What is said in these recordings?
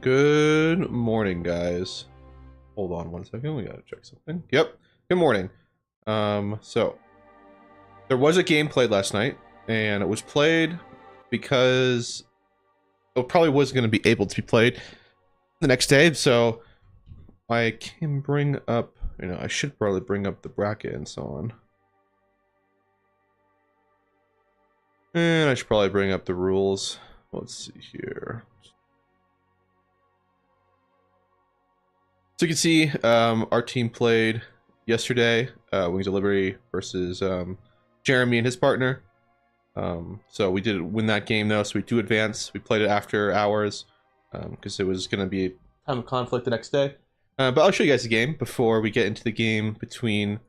Good morning, guys. Hold on one second. We gotta check something. Yep. Good morning. So there was a game played last night, and it was played because it probably wasn't going to be able to be played the next day. So I can bring up, I should probably bring up the bracket and so on. And I should probably bring up the rules. Let's see here. So you can see our team played yesterday, Wings of Liberty versus Jeremy and his partner. So we did win that game though, so we do advance. We played it after hours because it was going to be a time of conflict the next day. But I'll show you guys the game before we get into the game between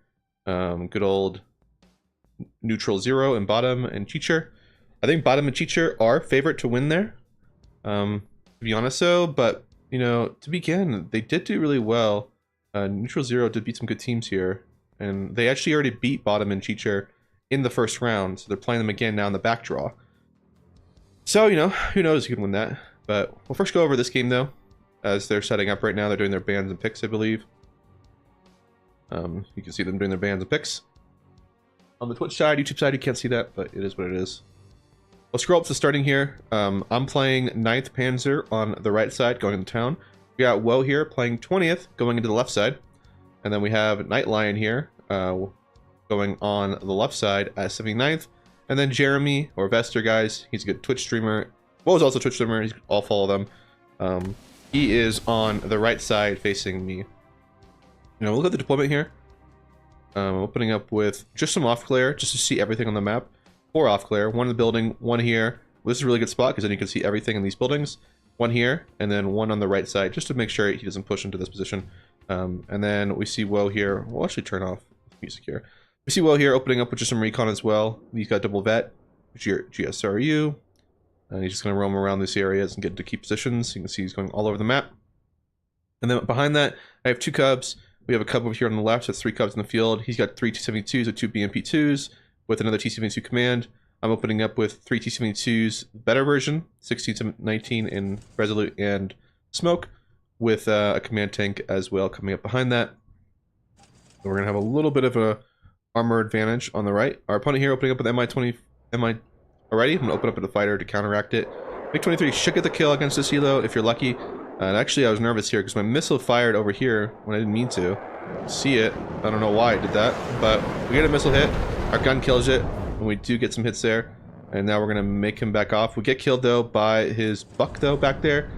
good old neutral Zero and Bottom and Cheacher. I think Bottom and Cheacher are favorite to win there, to be honest though, but to begin, they did do really well. Neutral Zero did beat some good teams here, and they actually already beat Bottom and Cheacher in the first round, so they're playing them again now in the back draw. So, who knows who can win that. But we'll first go over this game, though, as they're setting up right now. They're doing their bans and picks, I believe. You can see them doing their bans and picks. On the Twitch side, YouTube side, you can't see that, but it is what it is. We'll scroll up to starting here. I'm playing 9th Panzer on the right side, going into town. We got Woe here playing 20th, going into the left side. And then we have Night Lion here, going on the left side at 79th. And then Jeremy, or Vester, guys, he's a good Twitch streamer. Woe's also a Twitch streamer, I'll follow them. He is on the right side facing me. We'll look at the deployment here. Opening up with just some off glare, just to see everything on the map. 4 off glare, 1 in the building, 1 here. Well, this is a really good spot because then you can see everything in these buildings. 1 here, and then 1 on the right side, just to make sure he doesn't push into this position. And then we see Woe here. We'll actually turn off music here. We see Woe here opening up with just some recon as well. He's got double vet, GSRU, and he's just going to roam around these areas and get into key positions. You can see he's going all over the map. And then behind that, I have 2 Cubs. We have a Cub over here on the left, so 3 Cubs in the field. He's got 3 T-72s with 2 BMP-2s. With another T-72 command. I'm opening up with 3 T-72s better version, 16 to 19 in Resolute and Smoke, with a command tank as well coming up behind that. We're going to have a little bit of a armor advantage on the right. Our opponent here opening up with MI-20 already. I'm going to open up with the fighter to counteract it. MiG-23 should get the kill against this helo if you're lucky. And actually I was nervous here because my missile fired over here when I didn't mean to. See it. I don't know why I did that, but we get a missile hit. Our gun kills it, and we do get some hits there. And now we're going to make him back off. We get killed, though, by his buck, though, back there.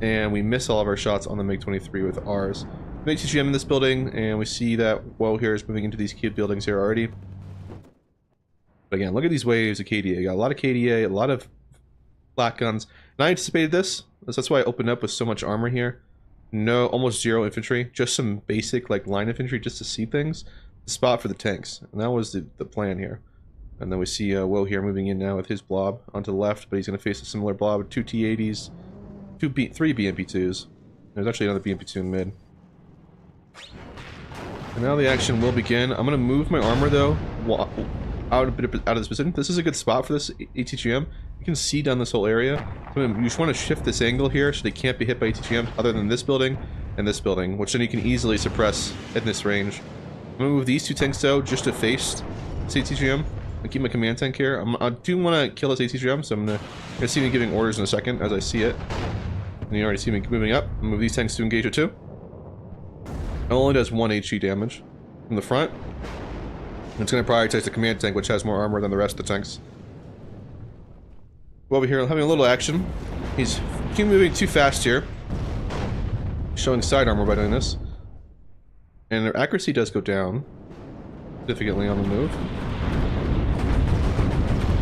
And we miss all of our shots on the MiG-23 with ours. MiG-TGM in this building, and we see that Woe here is moving into these key buildings here already. But again, look at these waves of KDA. You got a lot of KDA, a lot of flak guns. And I anticipated this. That's why I opened up with so much armor here. No, almost 0 infantry. Just some basic, line infantry just to see things. Spot for the tanks, and that was the plan here. And then we see Woe here moving in now with his blob onto the left, but he's going to face a similar blob with 2 T-80s, 3 BMP-2s. There's actually another BMP-2 in mid. And now the action will begin. I'm going to move my armor though out of this position. This is a good spot for this ATGM. You can see down this whole area. So you just want to shift this angle here so they can't be hit by ATGMs other than this building and this building, which then you can easily suppress in this range. I'm going to move these 2 tanks though, just to face this ATGM. I keep my command tank here. I do want to kill this ATGM, so I'm going to see me giving orders in a second as I see it. And you already see me moving up. I'll move these tanks to engage it too. It only does 1 HE damage from the front. It's going to prioritize the command tank, which has more armor than the rest of the tanks. Over here, having a little action. He's moving too fast here. Showing side armor by doing this. And their accuracy does go down significantly on the move.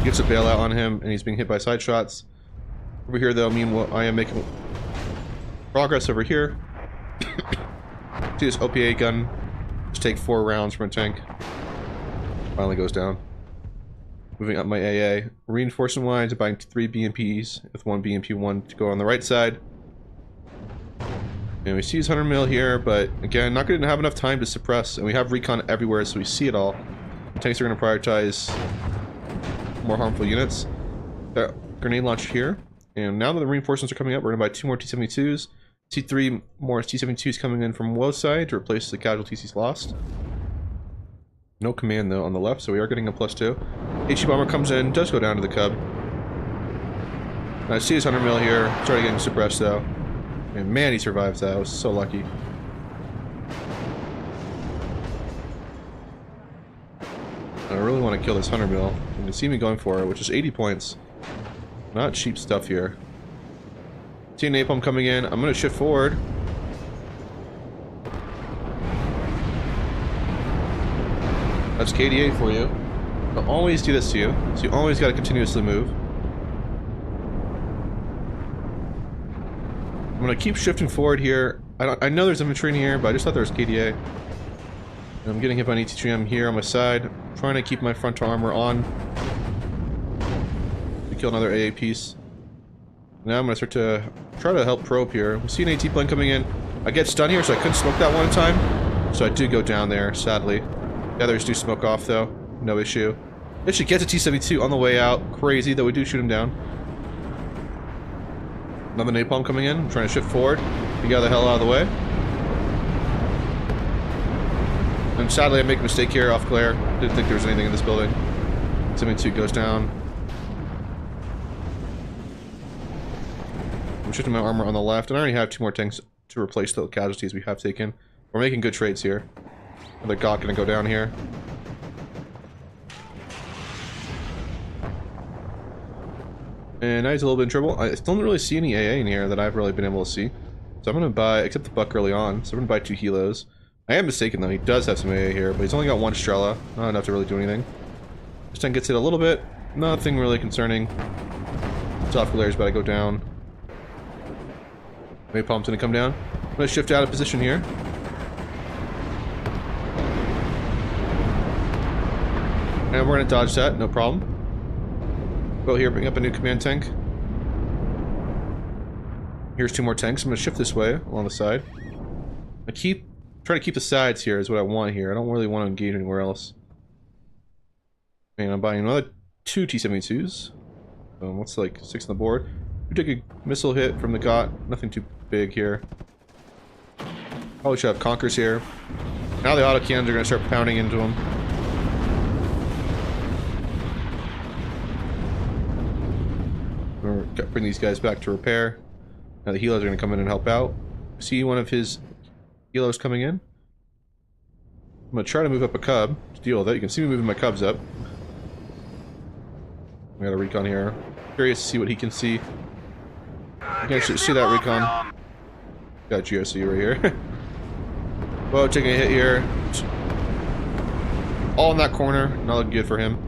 Gets a bailout on him, and he's being hit by side shots. Over here, though, meanwhile, I am making progress over here. See this OPA gun just take 4 rounds from a tank. Finally goes down. Moving up my AA. Reinforcement-wise, buying 3 BMPs with 1 BMP-1 to go on the right side. And we see his 100 mil here, but again, not going to have enough time to suppress, and we have recon everywhere, so we see it all. The tanks are going to prioritize more harmful units. Grenade launch here. And now that the reinforcements are coming up, we're gonna buy 2 more T-72s. See 3 more T-72s coming in from Woe's side to replace the casualties he's lost. No command though on the left, so we are getting a +2. HE bomber comes in, does go down to the Cub. I see his 100 mil here, started getting suppressed though. And man, he survives that. I was so lucky. I really want to kill this 100 mil. You can see me going for it, which is 80 points. Not cheap stuff here. See a napalm coming in. I'm going to shift forward. That's KDA for you. I'll always do this to you, so you always got to continuously move. I'm going to keep shifting forward here. I know there's infantry in here, but I just thought there was KDA. And I'm getting hit by an ET3M here on my side. I'm trying to keep my frontal armor on. To kill another AA piece. Now I'm going to start to try to help probe here. We see an AT plane coming in. I get stunned here, so I couldn't smoke that one time. So I do go down there, sadly. The others do smoke off, though. No issue. Actually gets a T-72 on the way out. Crazy, though we do shoot him down. Another napalm coming in. I'm trying to shift forward. You got the hell out of the way. And sadly, I make a mistake here off glare. Didn't think there was anything in this building. T-72 goes down. I'm shifting my armor on the left, and I already have 2 more tanks to replace the casualties we have taken. We're making good trades here. Another GOT gonna go down here. And now he's a little bit in trouble. I still don't really see any AA in here that I've really been able to see. So I'm gonna buy, except the buck early on, so I'm gonna buy 2 helos. I am mistaken though, he does have some AA here, but he's only got 1 Strela. Not enough to really do anything. This tank gets hit a little bit. Nothing really concerning. Soft glare is about to go down. Napalm's gonna come down. I'm gonna shift out of position here. And we're gonna dodge that, no problem. Go here, bring up a new command tank. Here's 2 more tanks. I'm gonna shift this way along the side. I try to keep the sides here is what I want here. I don't really want to engage anywhere else. And I'm buying another 2 T-72s. What's like 6 on the board? We took a missile hit from the GOT. Nothing too big here. Probably should have Conkers here. Now the autocannons are gonna start pounding into them. Bring these guys back to repair. Now the helos are going to come in and help out. See one of his helos coming in. I'm going to try to move up a Cub to deal with it. You can see me moving my Cubs up. We got a recon here. Curious to see what he can see. You can actually see that recon. Got GOC right here. Well, taking a hit here. All in that corner. Not looking good for him.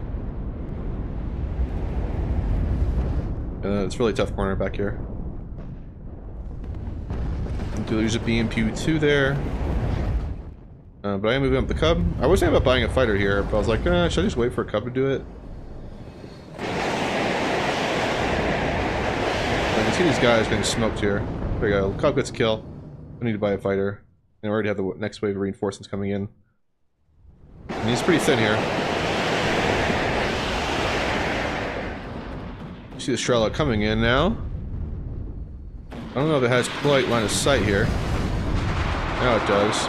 It's really tough corner back here. There's a BMP-2 there. But I am moving up the Cub. I was thinking about buying a fighter here, but I was like, should I just wait for a Cub to do it? I can see these guys getting smoked here. There we go. Cub gets a kill. I need to buy a fighter. And I already have the next wave of reinforcements coming in. And he's pretty thin here. See the Strela coming in now. I don't know if it has quite line of sight here. Now it does.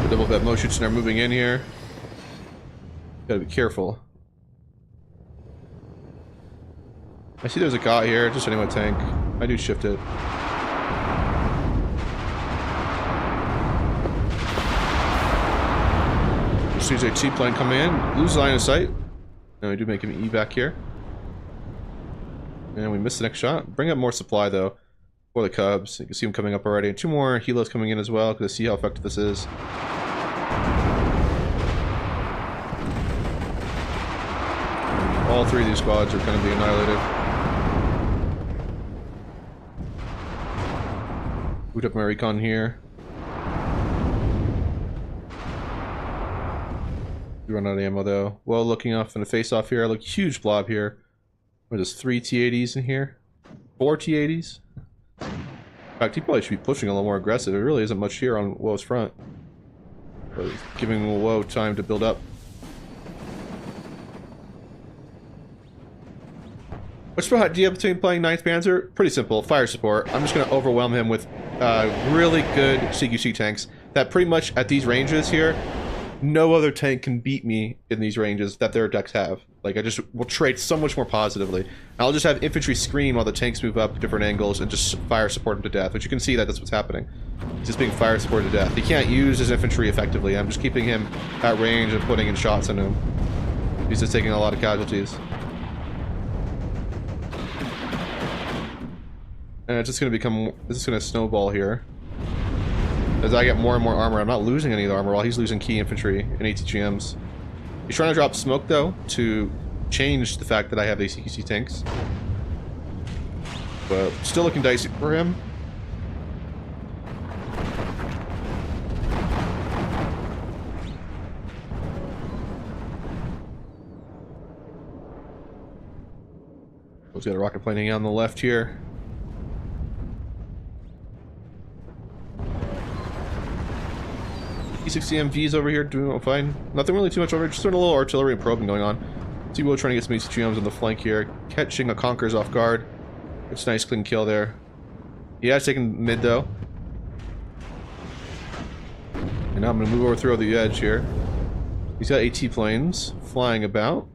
The double vet motions are moving in here. Gotta be careful. I see there's a GOT here, just hitting my tank. I do shift it. Sees a T-plane come in, lose line of sight. And we do make him E back here. And we missed the next shot. Bring up more supply though for the Cubs. You can see them coming up already. And 2 more helos coming in as well, because I see how effective this is. And all 3 of these squads are going to be annihilated. Boot up my recon here. We run out of ammo though. Well, looking off in the face off here, I look huge blob here. What is 3 T-80s in here? 4 T-80s? fact, he probably should be pushing a little more aggressive. There really isn't much here on Woe's front. But it's giving Woe time to build up. What's the idea between playing 9th Panzer? Pretty simple, fire support. I'm just going to overwhelm him with really good CQC tanks that pretty much at these ranges here, no other tank can beat me in these ranges that their decks have. Like, I just will trade so much more positively. I'll just have infantry screen while the tanks move up different angles and just fire support him to death, which you can see that that's what's happening. He's just being fire supported to death. He can't use his infantry effectively. I'm just keeping him at range and putting in shots into him. He's just taking a lot of casualties. And it's just going to become, this is going to snowball here. As I get more and more armor, I'm not losing any of the armor while he's losing key infantry and ATGMs. He's trying to drop smoke, though, to change the fact that I have these CQC tanks. But still looking dicey for him. He's got a rocket plane hanging on the left here. E60MVs over here doing fine. Nothing really too much over here, just doing a little artillery and probing going on. T-Will trying to get some ECGMs on the flank here, catching a Conquerors off guard. It's a nice clean kill there. He has taken mid though. And now I'm gonna move over through the edge here. He's got AT planes flying about.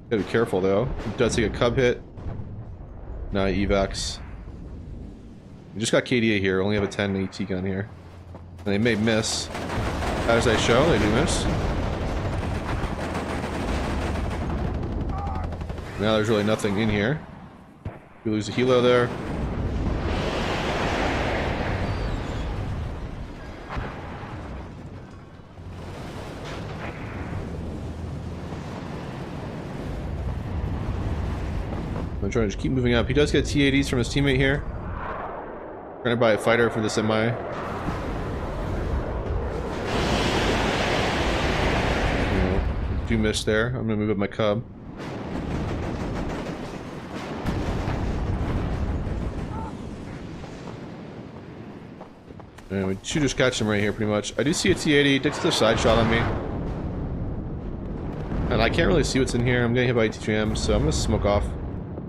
Gotta be careful though. He does take a cub hit. Now evacs. We just got KDA here, only have a 10 AT gun here. And they may miss. As I show, they do miss. Now there's really nothing in here. We lose a helo there. I'm trying to just keep moving up. He does get T-80s from his teammate here. Trying to buy a fighter for the semi. Do miss there. I'm gonna move up my cub. And we should just catch him right here pretty much. I do see a T-80, takes the side shot on me. And I can't really see what's in here. I'm getting hit by ATGM, so I'm gonna smoke off.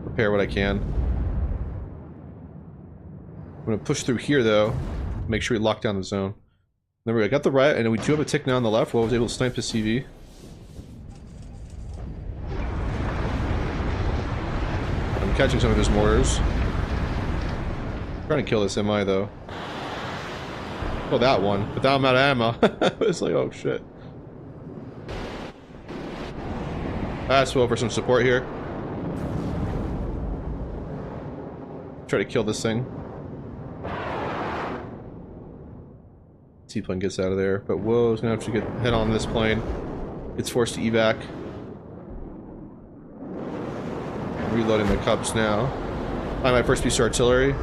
Repair what I can. I'm gonna push through here though. Make sure we lock down the zone. There we go. I got the right, and we do have a tick now on the left. Well, I was able to snipe his CV. I'm catching some of his mortars. Trying to kill this MI though. Oh, that one. But now I'm out of ammo. It's like, oh shit. That's well for some support here. Try to kill this thing. T-plane gets out of there, but Woe's gonna have to get head on this plane. It's forced to evac. Reloading the Cubs now. Find my first piece of artillery.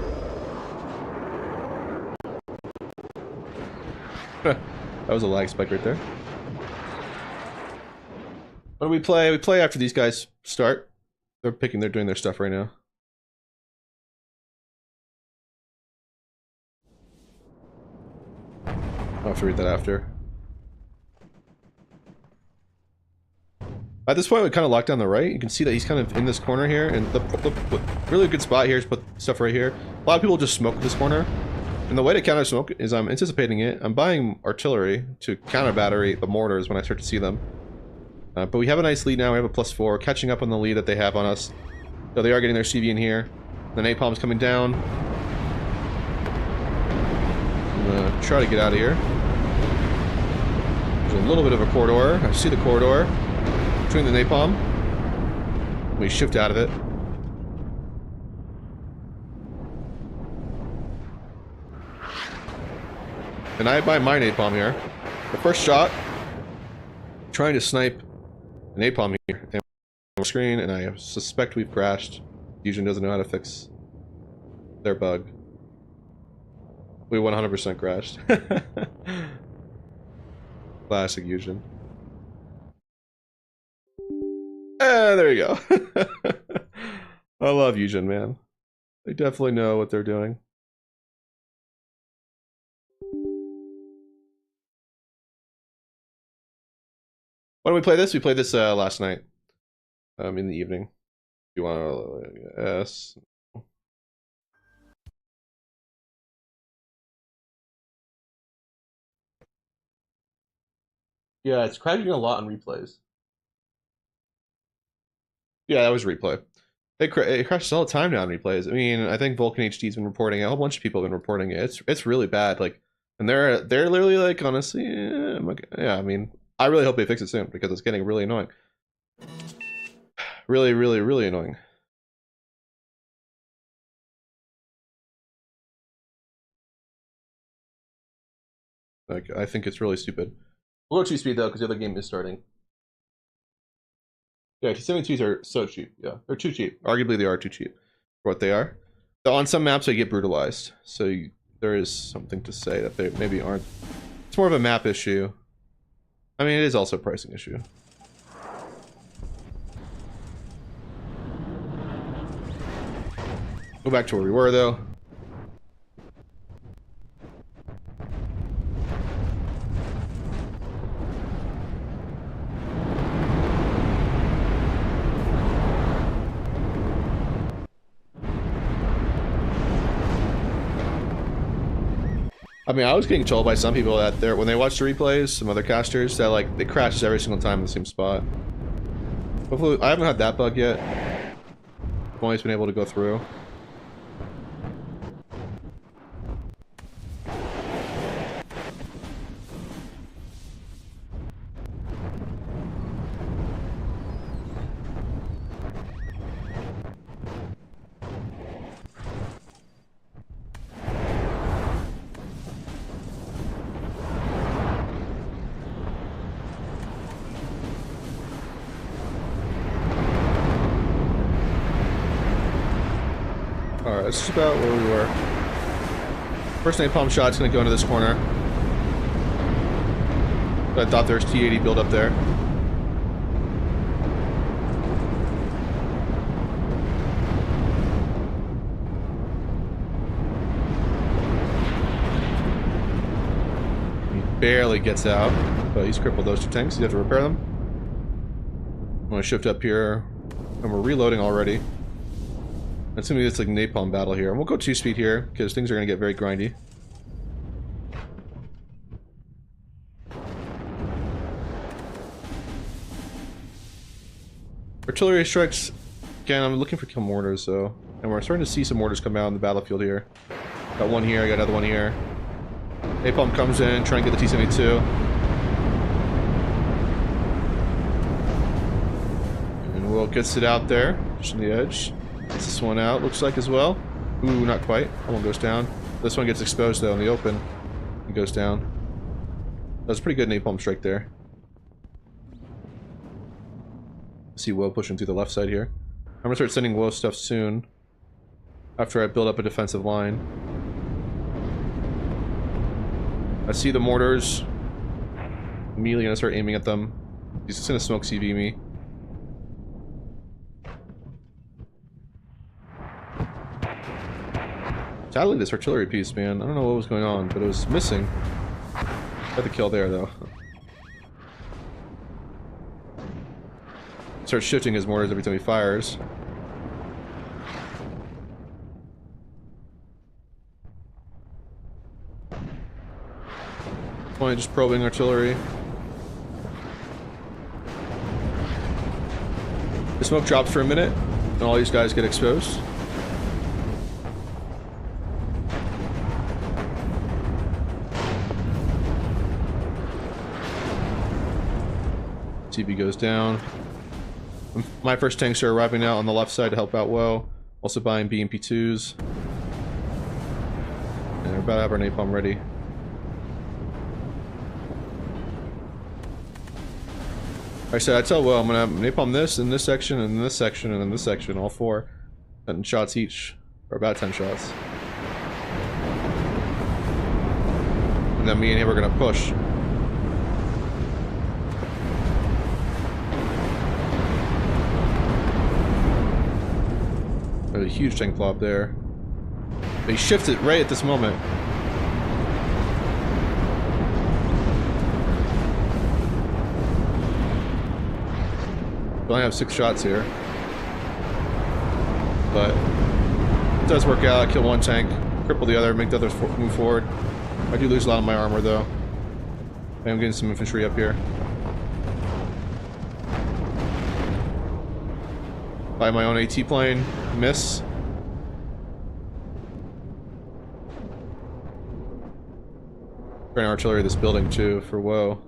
That was a lag spike right there. What do we play? We play after these guys start. They're doing their stuff right now. I'll have to read that after. At this point, we kind of locked down the right. You can see that he's kind of in this corner here, and the really good spot here is put stuff right here. A lot of people just smoke this corner, and the way to counter smoke is I'm anticipating it. I'm buying artillery to counter battery the mortars when I start to see them. But we have a nice lead now. We have a +4, catching up on the lead that they have on us. So they are getting their CV in here. The napalm's coming down. I'm gonna try to get out of here. There's a little bit of a corridor. I see the corridor between the napalm. We shift out of it. And I buy my napalm here. The first shot, trying to snipe the napalm here and on the screen, and I suspect we've crashed. Fusion doesn't know how to fix their bug. We 100% crashed. Classic Fusion. There you go. I love Fusion, man. They definitely know what they're doing. Why don't we play this? We played this last night. In the evening. You want to? Yes. Yeah, it's crashing a lot on replays. Yeah, that was replay. It crashes all the time now on replays. I mean, I think Vulcan HD's been reporting it. A whole bunch of people have been reporting it. It's really bad. Like, and they're literally like, honestly, yeah. I mean, I really hope they fix it soon because it's getting really annoying. Really, really, really annoying. Like, I think it's really stupid. We'll go 2-speed though, because the other game is starting. Yeah, T-72s are so cheap. Yeah, they're too cheap. Arguably, they are too cheap for what they are. Though on some maps, they get brutalized. So there is something to say that they maybe aren't. It's more of a map issue. I mean, it is also a pricing issue. Go back to where we were, though. I mean, I was getting told by some people that when they watch the replays, some other casters, that like it crashes every single time in the same spot. Hopefully, I haven't had that bug yet. I've always been able to go through. Alright, that's just about where we were. First napalm shot's gonna go into this corner. I thought there was T-80 build up there. He barely gets out, but he's crippled those two tanks. You have to repair them. I'm gonna shift up here, and we're reloading already. It's gonna be this like napalm battle here, and we'll go 2-speed here because things are gonna get very grindy. Artillery strikes. Again, I'm looking for kill mortars though, and we're starting to see some mortars come out on the battlefield here. Got one here, I got another one here. Napalm comes in, trying to get the T-72. And Will gets it out there, pushing the edge. Gets this one out, looks like as well. Ooh, not quite. That one goes down. This one gets exposed though in the open. It goes down. That was a pretty good napalm strike there. See Will pushing through the left side here. I'm gonna start sending Will stuff soon. After I build up a defensive line. I see the mortars. Immediately gonna start aiming at them. He's just gonna smoke CV me. Sadly, this artillery piece, man. I don't know what was going on, but it was missing. Got the kill there, though. Starts shifting his mortars every time he fires. Only just probing artillery. The smoke drops for a minute, and all these guys get exposed. TB goes down. My first tanks are arriving now on the left side to help out Woe. Also buying BMP2s. And we're about to have our napalm ready. I said, I tell Will I'm gonna napalm this in this section and this section and then this section, all 4. 10 shots each. Or about 10 shots. And then me and him are gonna push. There's a huge tank flop there. They shift it right at this moment. only have 6 shots here. But it does work out. I kill one tank, cripple the other, make the others move forward. I do lose a lot of my armor though. I am getting some infantry up here. By my own AT plane. Miss. Trying artillery this building too for woe.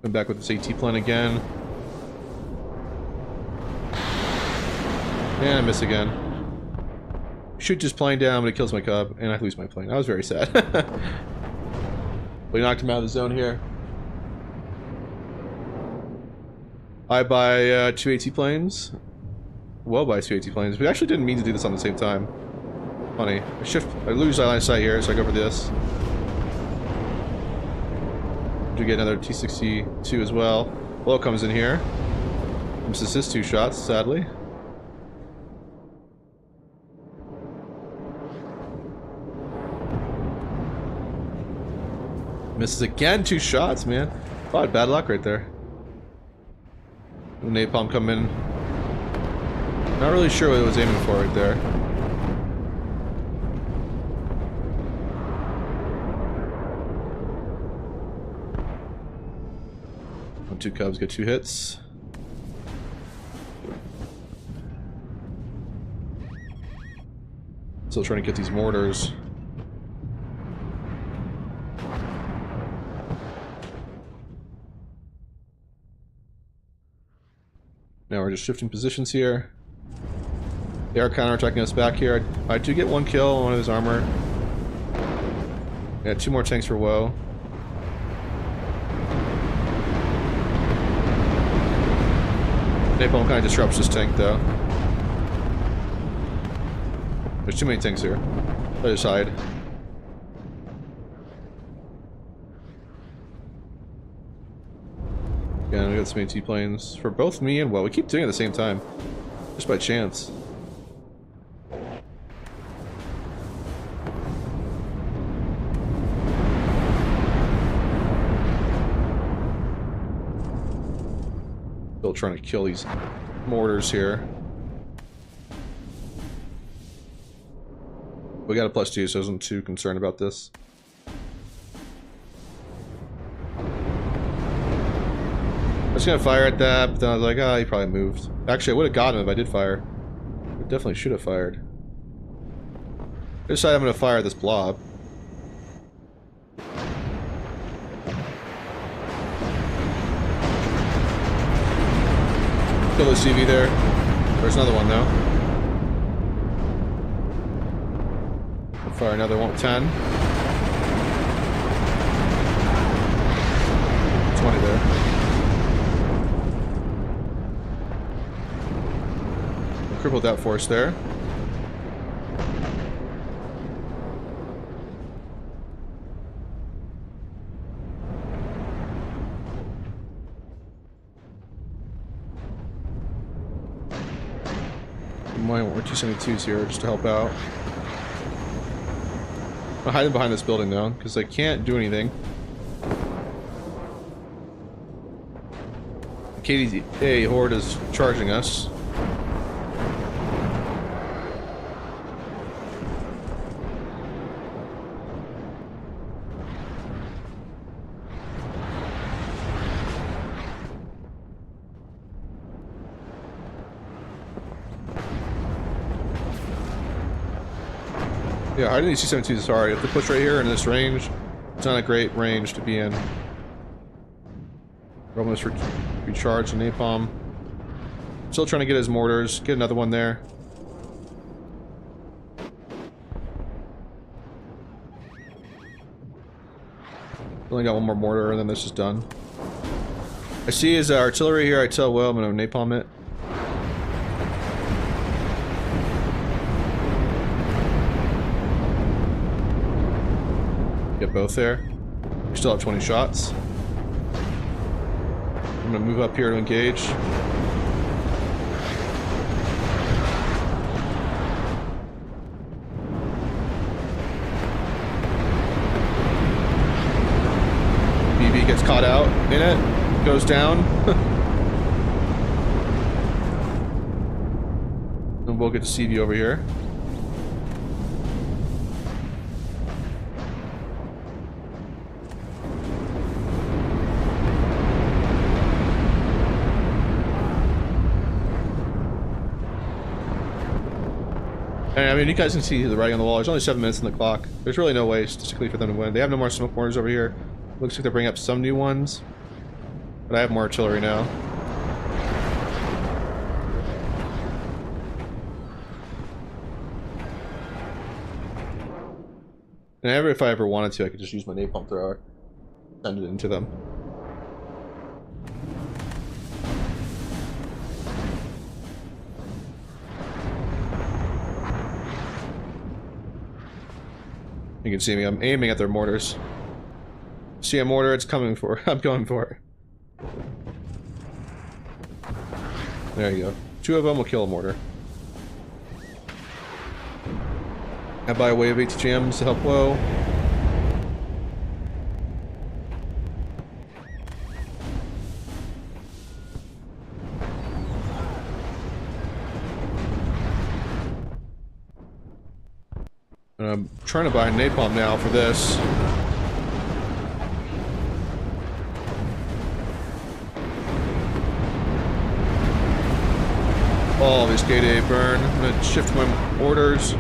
Come back with this AT plane again. And I miss again. Shoot this plane down, but it kills my cub, and I lose my plane. I was very sad. We knocked him out of the zone here. I buy 2 AT planes. Well, buy 2 AT planes. We actually didn't mean to do this on the same time. Funny. I lose line of sight here, so I go for this. Do get another T-62 as well. Blow comes in here. Misses his 2 shots, sadly. Misses again, 2 shots, man. Oh, bad luck right there. The napalm come in. Not really sure what it was aiming for right there. Oh, 2 cubs get 2 hits. Still trying to get these mortars. Now we're just shifting positions here. They are counterattacking us back here. I do get 1 kill on one of his armor. Yeah, 2 more tanks for woe. Napalm kind of disrupts this tank though. There's too many tanks here. I just hide. Yeah, we got some AT planes for both me and well. We keep doing it at the same time, just by chance. Still trying to kill these mortars here. We got a +2, so I wasn't too concerned about this. I was gonna fire at that, but then I was like, oh, he probably moved. Actually, I would have gotten him if I did fire. I definitely should have fired. I decided I'm gonna fire this blob. Kill the CV there. There's another one though. I'll fire another one. 10. 20 there. Crippled that force there. Might want 272s here just to help out. I'm hiding behind this building though, because I can't do anything. The KDA horde is charging us. Yeah, hiding these C-72s is hard. You have to push right here in this range. It's not a great range to be in. We're almost recharged the napalm. Still trying to get his mortars. Get another one there. Only got 1 more mortar and then this is done. I see his artillery here. I tell Will I'm gonna napalm it. Get both there. We still have 20 shots. I'm gonna move up here to engage. BB gets caught out in it, goes down. Well, good to see you over here. And I mean, you guys can see the writing on the wall. There's only 7 minutes on the clock. There's really no way statistically for them to win. They have no more smoke mortars over here. Looks like they're bringing up some new ones. But I have more artillery now. And if I ever wanted to, I could just use my napalm thrower. Send it into them. You can see me, I'm aiming at their mortars. See a mortar, it's coming for. I'm going for it. There you go. 2 of them will kill a mortar. I buy a wave of ATGMs to help low. And I'm trying to buy napalm now for this. All these K-Day burn. I'm gonna shift my orders.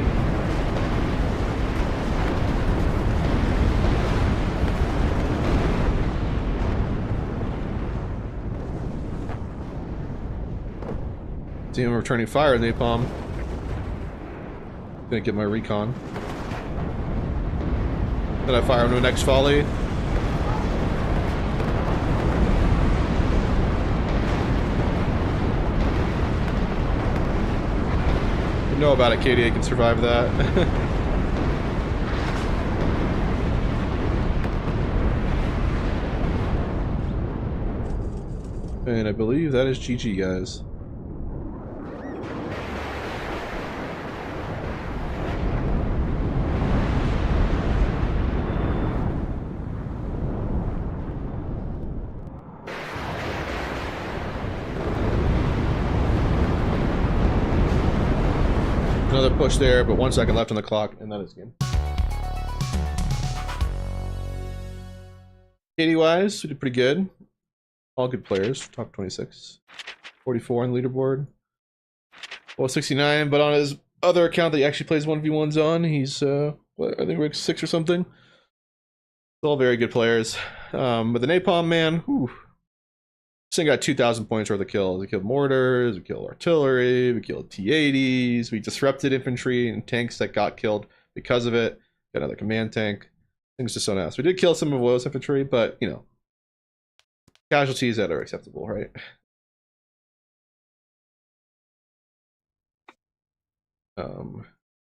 See him returning fire, napalm. Gonna get my recon. Then I fire into the next volley. You know about it, KDA can survive that. And I believe that is GG, guys. Another push there, but 1 second left on the clock, and that is game. KD wise, we did pretty good. All good players. Top 26. 44 on the leaderboard. Well, 69, but on his other account that he actually plays 1v1s on, he's, what, I think rank 6 or something. It's all very good players. But the napalm, man, whew. This thing got 2,000 points worth of kills. We killed mortars, we killed artillery, we killed T-80s, we disrupted infantry and tanks that got killed because of it. Got another command tank. Things just so nice. We did kill some of Woe's infantry, but, you know, casualties that are acceptable, right?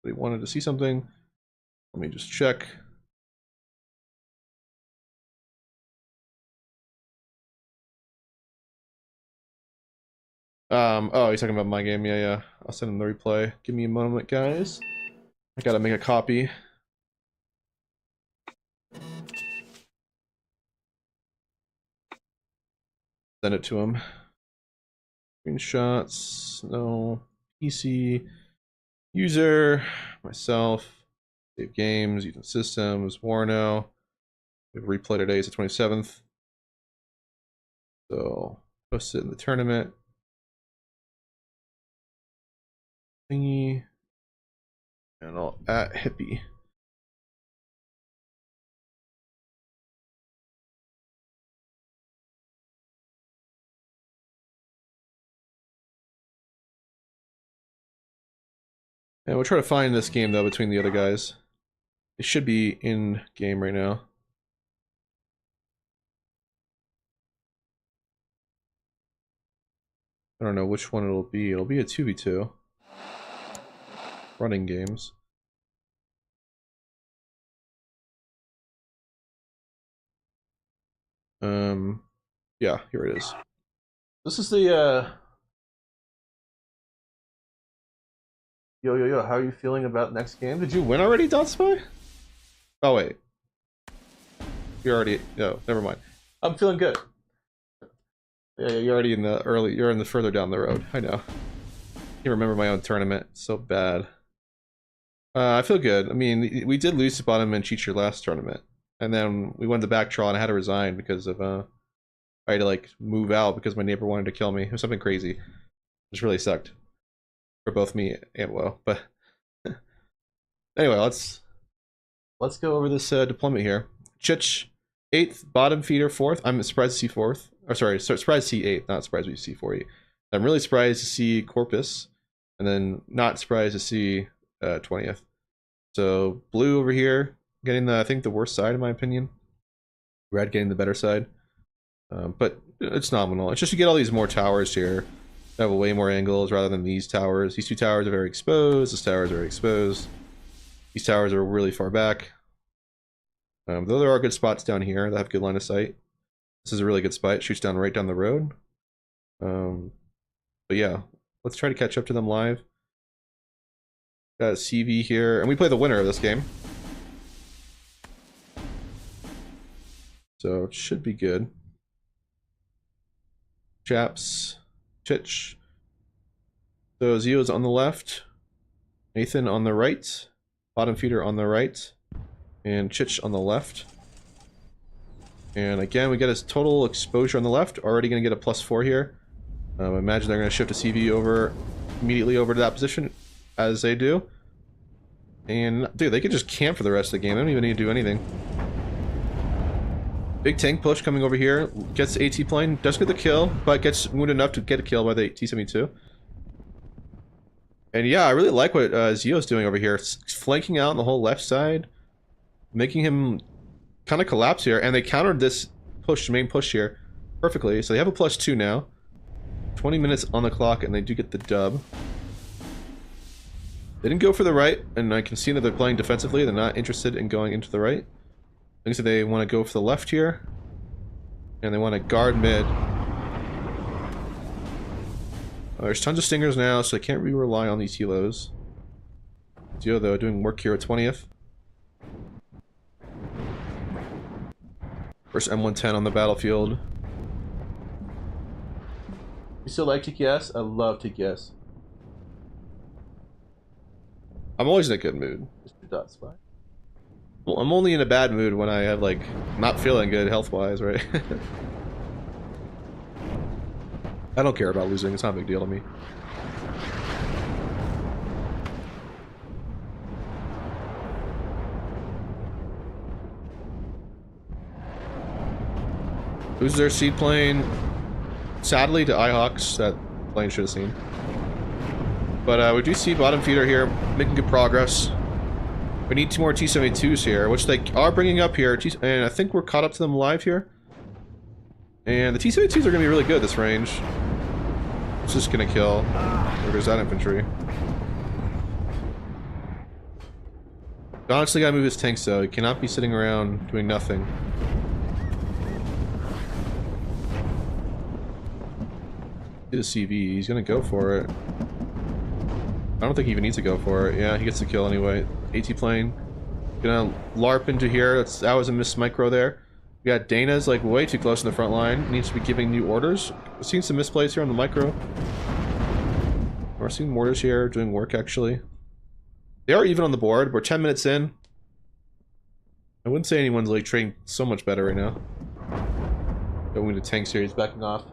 They wanted to see something. Let me just check. Oh, he's talking about my game. Yeah. I'll send him the replay. Give me a moment, guys. I gotta make a copy. Send it to him. Screenshots. No. PC. User. Myself. Save games. Using systems. WARNO. We have replay today. It's the 27th. So, post it in the tournament. Thingy. And I'll at hippie. And we'll try to find this game though between the other guys. It should be in game right now. I don't know which one it'll be. It'll be a 2v2. Running games. Yeah, here it is. This is the Yo, how are you feeling about next game? Did you win already, Dot Spy? Oh wait. You're already no, never mind. I'm feeling good. Yeah, you're already in the early, you're in the further down the road. I know. Can't remember my own tournament. It's so bad. I feel good. I mean, we did lose to bottom and cheat your last tournament. And then we won the back draw and I had to resign because of I had to like move out because my neighbor wanted to kill me. It was something crazy. Which really sucked. For both me and Wo. But anyway, let's go over this deployment here. Chich, 8th, bottom feeder 4th. I'm surprised to see 4th. Or sorry, surprised to see 8th, not surprised to see 4th. I'm really surprised to see Corpus, and then not surprised to see 20th. So blue over here, getting the, I think, the worst side in my opinion. Red getting the better side. But it's nominal. It's just to get all these more towers here. Have way more angles rather than these towers. These 2 towers are very exposed. This tower is very exposed. These towers are really far back. Though there are good spots down here that have good line of sight. This is a really good spot. It shoots down right down the road. But yeah, let's try to catch up to them live. Got a CV here, and we play the winner of this game. So it should be good. Chaps, Chich. So Zio's on the left, Nathan on the right, bottom feeder on the right, and Chich on the left. And again, we get his total exposure on the left. Already going to get a +4 here. I imagine they're going to shift a CV over immediately over to that position, as they do. And dude, they could just camp for the rest of the game. They don't even need to do anything. Big tank push coming over here. Gets the AT plane. Does get the kill, but gets wounded enough to get a kill by the T-72. And yeah, I really like what Zio's doing over here. It's flanking out on the whole left side, making him kind of collapse here. And they countered this push, main push here, perfectly. So they have a +2 now. 20 minutes on the clock, and they do get the dub. They didn't go for the right, and I can see that they're playing defensively. They're not interested in going into the right. I think so they want to go for the left here, and they want to guard mid. There's tons of stingers now, so they can't really rely on these helos. Zio, though, doing work here at 20th. First M110 on the battlefield. You still like TKS? I love TKS. I'm always in a good mood. Well, I'm only in a bad mood when I have, like, not feeling good health-wise, right? I don't care about losing. It's not a big deal to me. Who's their seed plane? Sadly to iHawks, that plane should have seen. But we do see bottom feeder here, making good progress. We need 2 more T-72s here, which they are bringing up here, and I think we're caught up to them live here. And the T-72s are going to be really good this range. It's just going to kill. There goes that infantry. Honestly, got to move his tanks though. He cannot be sitting around doing nothing. Get a CV. He's going to go for it. I don't think he even needs to go for it. Yeah, he gets the kill anyway. AT plane. Gonna LARP into here. That was a missed micro there. We got Dana's like way too close in the front line. Needs to be giving new orders. We've seen some misplays here on the micro. We're seeing mortars here doing work actually. They are even on the board. We're 10 minutes in. I wouldn't say anyone's like trading so much better right now. Going to tank series, backing off.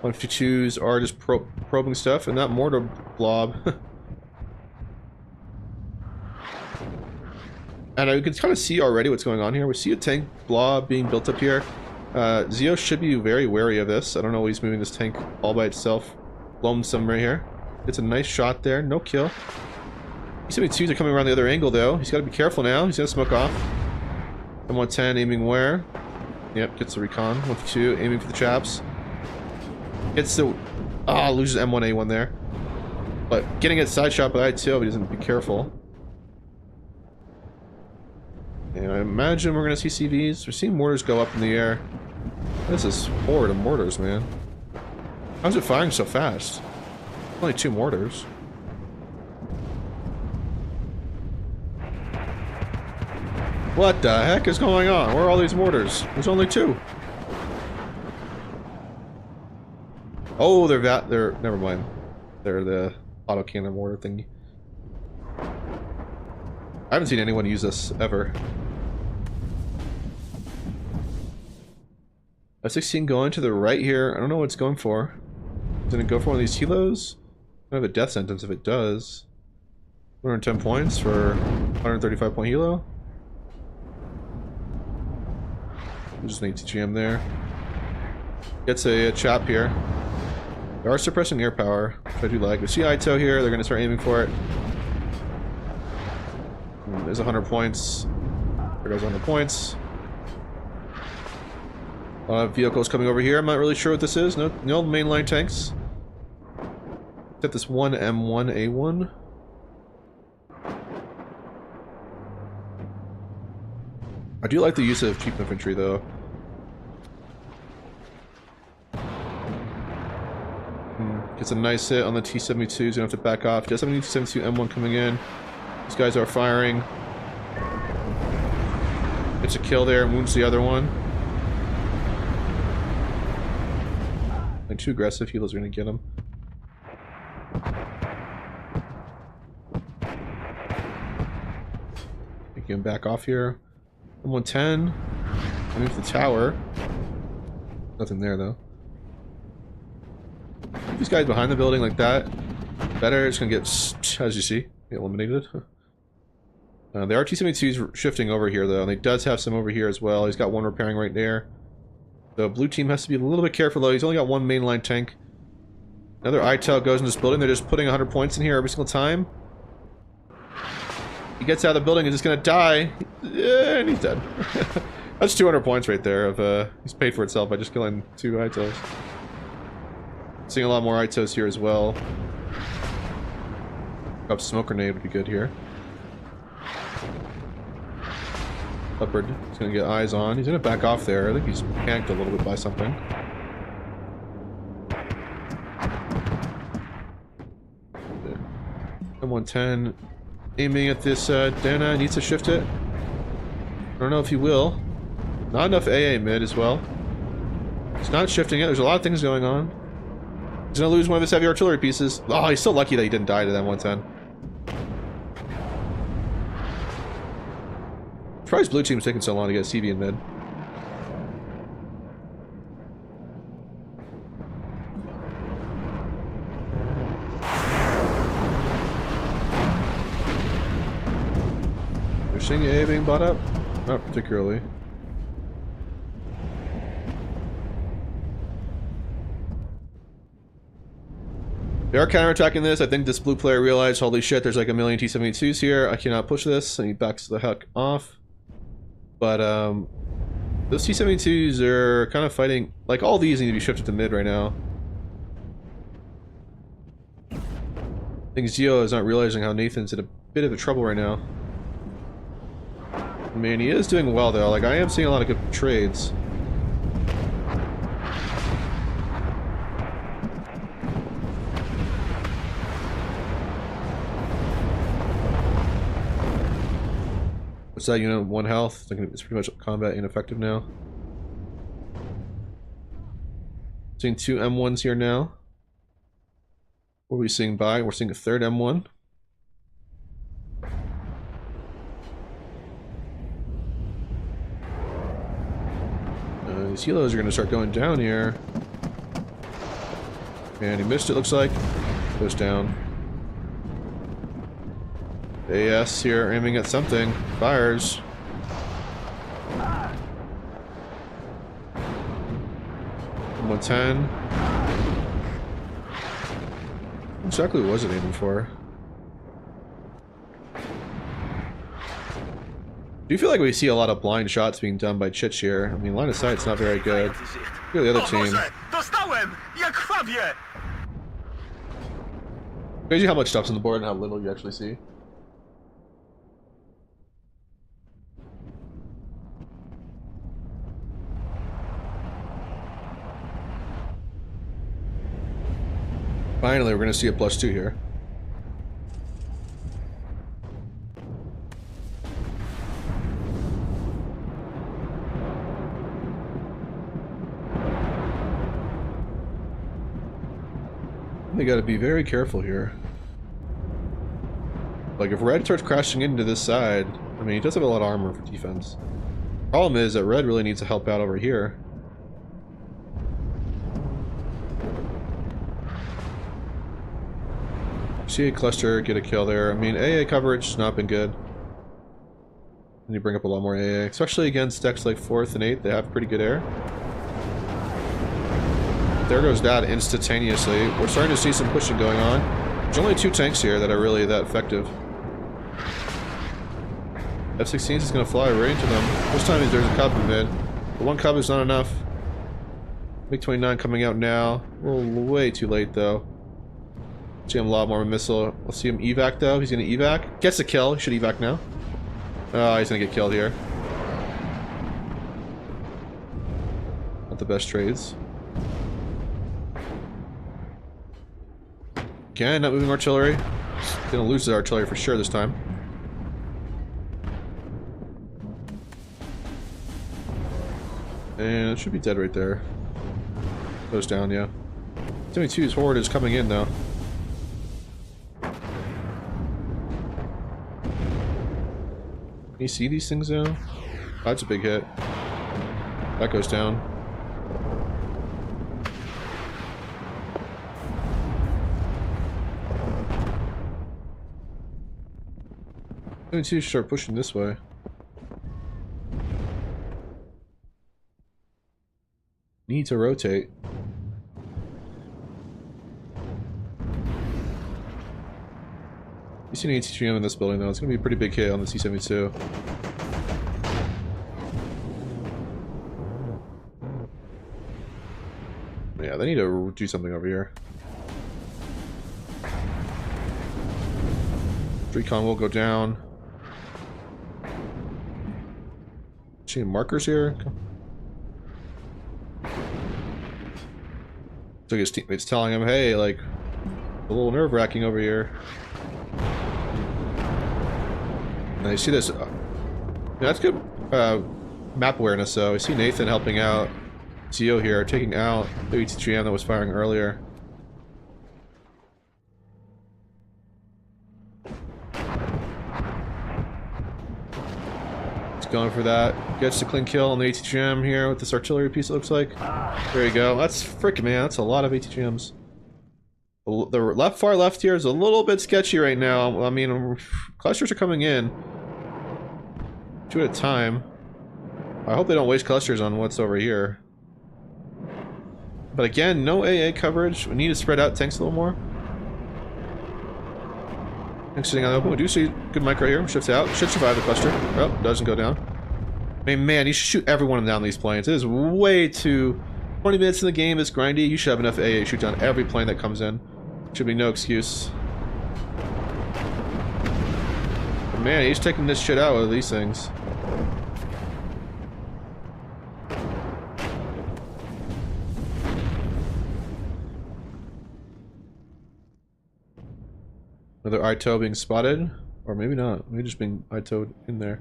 .152s are just probing stuff, and that mortar blob. And I can kind of see already what's going on here. We see a tank blob being built up here. Zio should be very wary of this. I don't know why he's moving this tank all by itself. Lonesome right here. It's a nice shot there. No kill. T-72s are coming around the other angle, though. He's got to be careful now. He's going to smoke off. M110 aiming where? Yep, gets the recon. 152 aiming for the chaps. Gets the... loses M1A1 there. But getting a side shot by I2 if he doesn't be careful. And I imagine we're going to see CVs. We're seeing mortars go up in the air. This is horde of mortars, man. How's it firing so fast? Only 2 mortars. What the heck is going on? Where are all these mortars? There's only 2. Oh, they're never mind. They're the autocannon mortar thingy. I haven't seen anyone use this ever. F-16 going to the right here. I don't know what it's going for. Did it go for one of these helos? I have a death sentence if it does. 110 points for 135 point helo. Just an ATGM there. Gets a chop here. They are suppressing air power, which I do like. We see ITO here. They're going to start aiming for it. There's 100 points. There goes 100 points. A lot of vehicles coming over here. I'm not really sure what this is. No mainline tanks. Except this one M1A1. I do like the use of cheap infantry, though. Gets a nice hit on the T-72s. You don't have to back off. Does have a T-72 M1 coming in. These guys are firing. Gets a kill there and wounds the other one. And too aggressive. Helos are going to get him. Making him back off here. M110. Coming to the tower. Nothing there, though. These guys behind the building like that, better. It's gonna get, as you see, eliminated. The RT-72's shifting over here though, and he does have some over here as well. He's got one repairing right there. The blue team has to be a little bit careful though. He's only got one mainline tank. Another ITEL goes in this building. They're just putting 100 points in here every single time. He gets out of the building and he's gonna die. Yeah, and he's dead. That's 200 points right there. Of he's paid for itself by just killing 2 ITELs. Seeing a lot more ITOs here as well. Up smoke grenade would be good here. Leopard is going to get eyes on. He's going to back off there. I think he's panicked a little bit by something. M110 aiming at this Dana. Needs to shift it. I don't know if he will. Not enough AA mid as well. He's not shifting it. There's a lot of things going on. He's gonna lose one of his heavy artillery pieces. Oh, he's so lucky that he didn't die to that 110. Surprised blue team's taking so long to get a CV in mid. You're seeing A being bought up? Not particularly. They are counterattacking this. I think this blue player realized, holy shit, there's like a million T-72s here. I cannot push this. And he backs the heck off. But, those T-72s are kind of fighting. Like, all these need to be shifted to mid right now. I think Zio is not realizing how Nathan's in a bit of a trouble right now. I mean, he is doing well, though. Like, I am seeing a lot of good trades. What's that unit? 1 health. It's pretty much combat ineffective now. Seeing 2 M1s here now. What are we seeing by? We're seeing a 3rd M1. These helos are going to start going down here. And he missed it, looks like. Goes down. AS here aiming at something. Fires. M110. What exactly was it aiming for? Do you feel like we see a lot of blind shots being done by Chich here? I mean, line of sight's not very good. Look at the other team. Crazy how much stuff's on the board and how little you actually see. Finally, we're going to see a +2 here. they gotta be very careful here. Like, if red starts crashing into this side, I mean, he does have a lot of armor for defense. Problem is that red really needs to help out over here. See a cluster, get a kill there. I mean, AA coverage has not been good. And you bring up a lot more AA, especially against decks like 4th and 8th, they have pretty good air. There goes that instantaneously. We're starting to see some pushing going on. There's only 2 tanks here that are really that effective. F-16s is going to fly right into them. This time there's a cub in mid. But 1 cub is not enough. MiG-29 coming out now. A little way too late though. See him lob more missile. We'll see him evac though. He's going to evac. Gets a kill. He should evac now. Oh, he's going to get killed here. Not the best trades. Again, not moving artillery. Gonna lose the artillery for sure this time. And it should be dead right there. Goes down, yeah. 72's horde is coming in though. Can you see these things now? Oh, that's a big hit. That goes down. Need to start pushing this way. Need to rotate. You see an ATGM in this building though, it's gonna be a pretty big hit on the C-72. Yeah, they need to do something over here. Recon will go down. See markers here? So his teammates telling him, hey, like, a little nerve-wracking over here. And I see this. Yeah, that's good map awareness, though. I see Nathan helping out CO here, taking out the ATGM that was firing earlier. Going for that. Gets the clean kill on the ATGM here with this artillery piece, it looks like. There you go. That's freaking, man. That's a lot of ATGMs. The far left here is a little bit sketchy right now. I mean, clusters are coming in. 2 at a time. I hope they don't waste clusters on what's over here. But again, no AA coverage. We need to spread out tanks a little more. Tanks sitting on the open. We do see good mic right here. Shifts out. Should survive the cluster. Oh, doesn't go down. I mean, man, you should shoot everyone down these planes. It is way too... 20 minutes in the game is grindy. You should have enough AA to shoot down every plane that comes in. Should be no excuse. But man, he's taking this shit out of these things. Another ITO being spotted, or maybe not. Maybe just being ITO'd in there.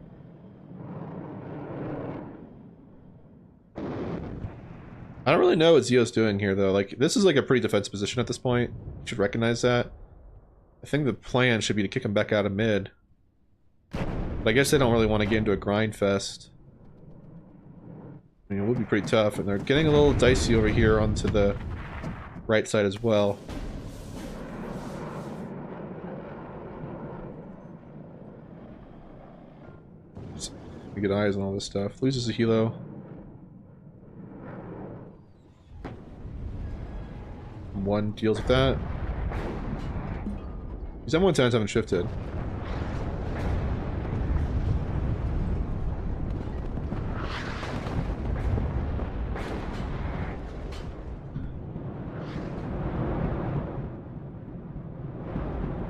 I don't really know what Zio's doing here, though. Like, this is like a pretty defensive position at this point. You should recognize that. I think the plan should be to kick him back out of mid. But I guess they don't really want to get into a grind fest. I mean, it would be pretty tough, and they're getting a little dicey over here onto the right side as well. We get eyes on all this stuff. Loses a helo. One deals with that. These M110s haven't shifted.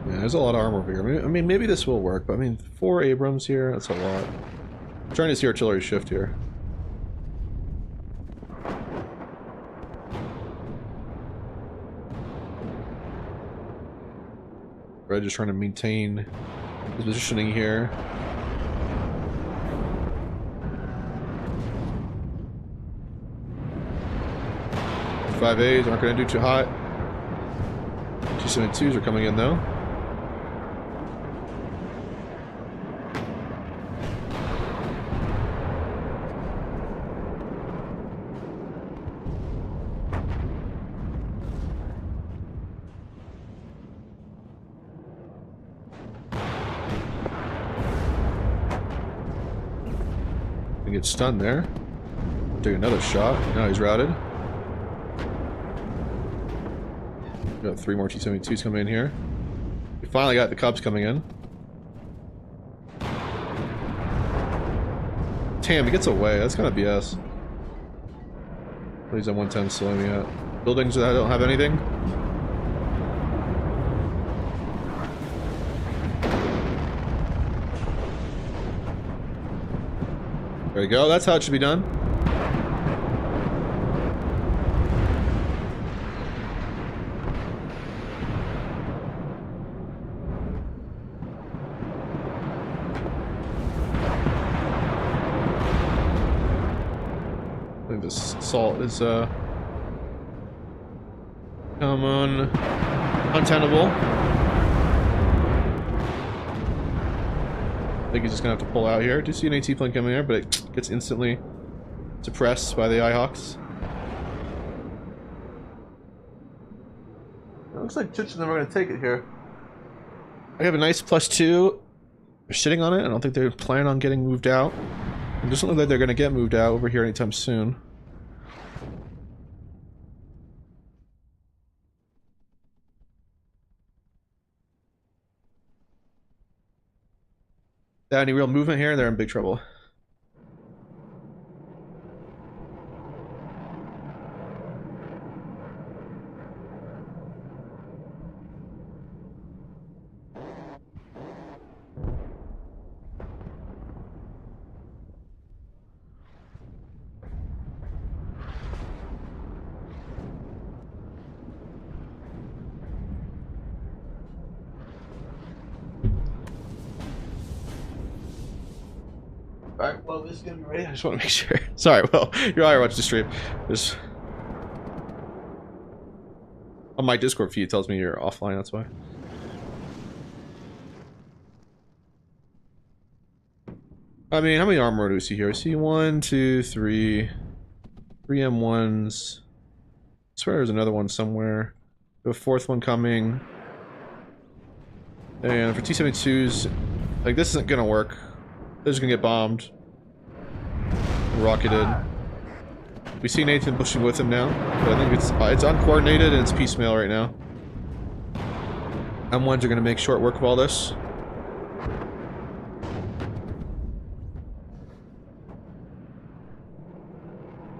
Yeah, there's a lot of armor over here. I mean, maybe this will work, but I mean, 4 Abrams here, that's a lot. I'm trying to see artillery shift here. Red just trying to maintain his positioning here. Five A's aren't going to do too hot. T-72s are coming in though. He gets stunned there. Take another shot. Now he's routed. Got 3 more T-72s coming in here. We finally got the Cubs coming in. Damn, he gets away. That's kind of BS. He's on 110 still aiming at. Buildings that don't have anything. There we go. That's how it should be done. I think this assault is come on, untenable. I think he's just gonna have to pull out here. Do see an AT plane coming there, but it gets instantly suppressed by the IHawks. It looks like Chich and them are gonna take it here. I have a nice +2. They're sitting on it. I don't think they're planning on getting moved out. It doesn't look like they're gonna get moved out over here anytime soon. Without any real movement here, they're in big trouble. Alright, well, this is gonna be ready. I just want to make sure. Sorry, well, you're all right, watch the stream. There's... On my Discord feed, it tells me you're offline, that's why. I mean, how many armor do we see here? I see 1, 2, 3. 3 M1s. I swear there's another one somewhere. We have a 4th one coming. And for T-72s, like, this isn't gonna work. They're just gonna get bombed. Rocketed. We see Nathan pushing with him now, but I think it's uncoordinated and it's piecemeal right now. M1s are gonna make short work of all this.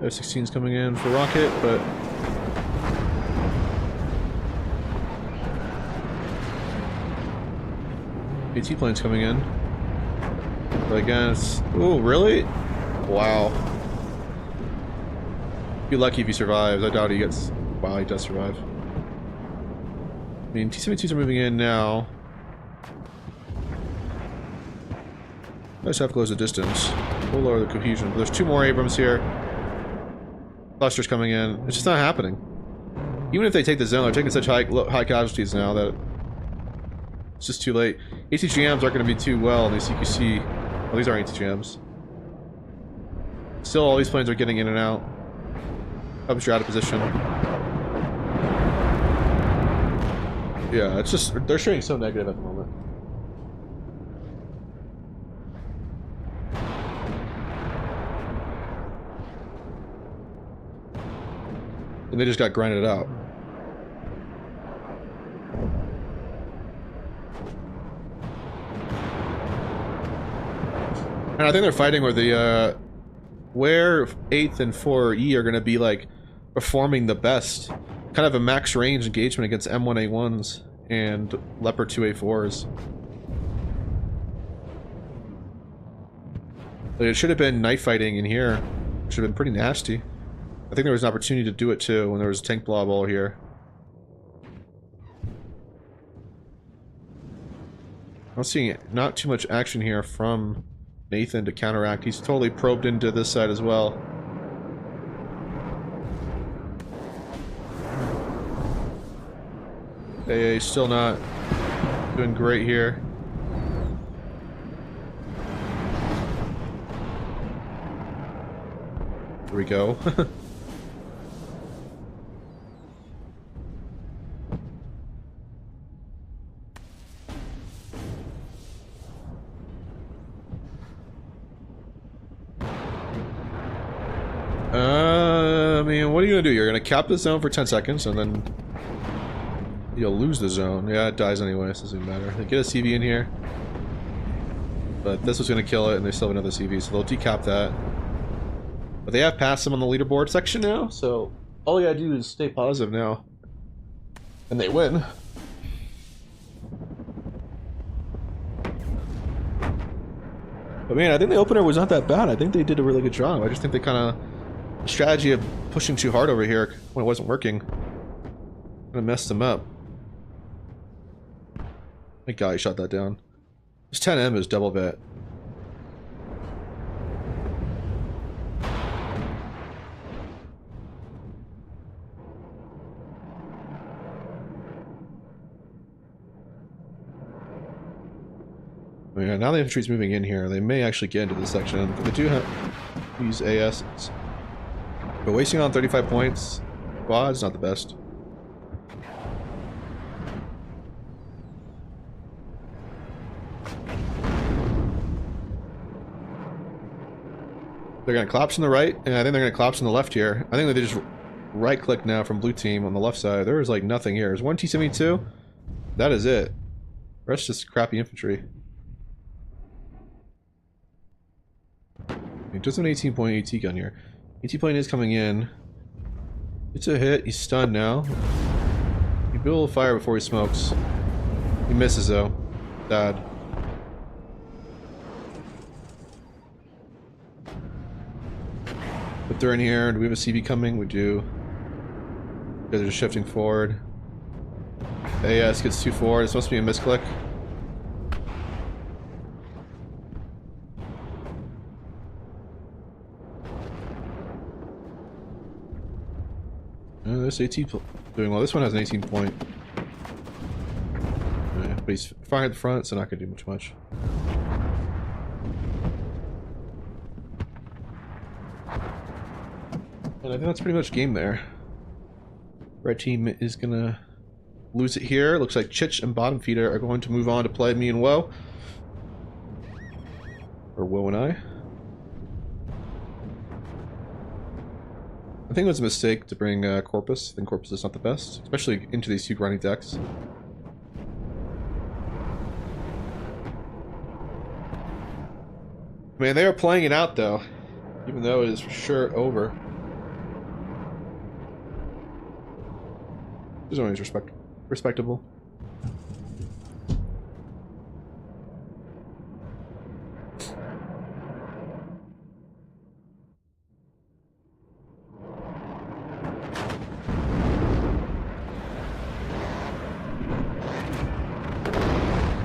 F-16's coming in for rocket, but AT plane's coming in. But again, it's... Ooh, really? Wow. Be lucky if he survives. I doubt he gets... Wow, he does survive. I mean, T-72s are moving in now. I just have to close the distance. We'll lower the cohesion. But there's 2 more Abrams here. Clusters coming in. It's just not happening. Even if they take the zone, they're taking such high casualties now that it's just too late. ATGMs aren't going to be too well in the CQC. Well, these aren't ATGMs. Still, all these planes are getting in and out. Up you're out of position. Yeah, it's just... They're showing so negative at the moment. And they just got grinded out. And I think they're fighting where the, where 8th and 4E are going to be, like, performing the best. Kind of a max range engagement against M1A1s and Leopard 2A4s. Like, it should have been knife fighting in here. It should have been pretty nasty. I think there was an opportunity to do it too when there was a tank blob all here. I'm seeing not too much action here from Nathan to counteract. He's totally probed into this side as well. AA still not doing great here. Here we go. I mean, what are you gonna do? You're gonna cap the zone for 10 seconds and then you'll lose the zone. Yeah, it dies anyway, so it doesn't matter. They get a CV in here. But this was gonna kill it and they still have another CV, so they'll decap that. But they have passed them on the leaderboard section now, so all you gotta do is stay positive now. And they win. But man, I think the opener was not that bad. I think they did a really good job. I just think they kind of... strategy of pushing too hard over here when it wasn't working kind of messed them up. Thank God he shot that down. This 10M is double bet. Yeah, now the infantry's moving in here. They may actually get into this section. They do have use AS. But wasting on 35 points, quad's not the best. They're gonna collapse on the right, and I think they're gonna collapse on the left here. I think that they just right click now from blue team on the left side. There is like nothing here. There's one T-72. That is it. The rest just crappy infantry. Just an 18-point AT gun here. AT plane is coming in. It's a hit. He's stunned now. He will fire before he smokes. He misses though. Bad. But they're in here. Do we have a CV coming? We do. They're just shifting forward. AS gets too forward. It's supposed to be a misclick. This AT doing well. This one has an 18 point. Yeah, but he's firing at the front, so not gonna do much. And I think that's pretty much game there. Red team is gonna lose it here. Looks like Chich and Bottom Feeder are going to move on to play me and Woe. Or Woe and I. I think it was a mistake to bring Corpus. I think Corpus is not the best, especially into these two grinding decks. Man, they are playing it out though, even though it is for sure over. This one is respectable.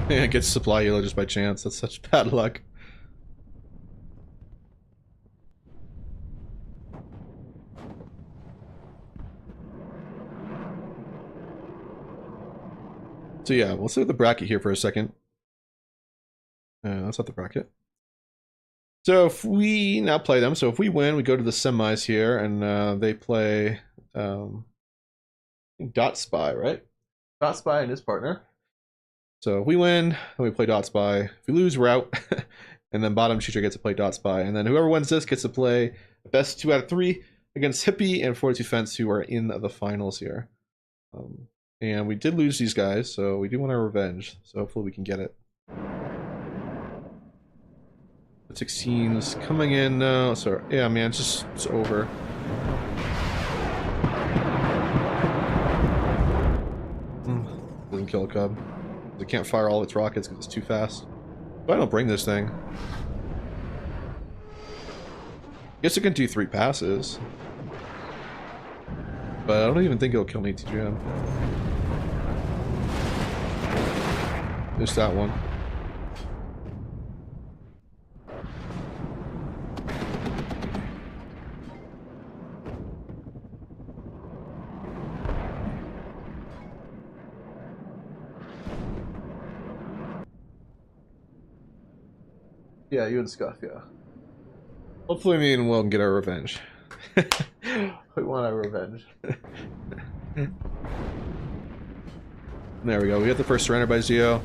Yeah, gets supply yellow just by chance. That's such bad luck. So yeah, we'll sit with the bracket here for a second. That's not the bracket. So if we now play them, so if we win, we go to the semis here, and they play Dot Spy, right? Dot Spy and his partner. So if we win, then we play Dot Spy. If we lose, we're out. And then Bottom Shooter gets to play Dot Spy. And then whoever wins this gets to play the best 2 out of 3 against Hippie and 42 Fence, who are in the finals here. And we did lose these guys, so we do want our revenge. So hopefully we can get it. 16's coming in now. So yeah, man, it's over. Doesn't kill a Cub. It can't fire all its rockets because it's too fast. But I don't bring this thing. Guess it can do 3 passes. But I don't even think it'll kill an ATGM. Just that one. Yeah, you and Scuff, yeah. Hopefully me and Will can get our revenge. We want our revenge. There we go. We got the first surrender by Zio.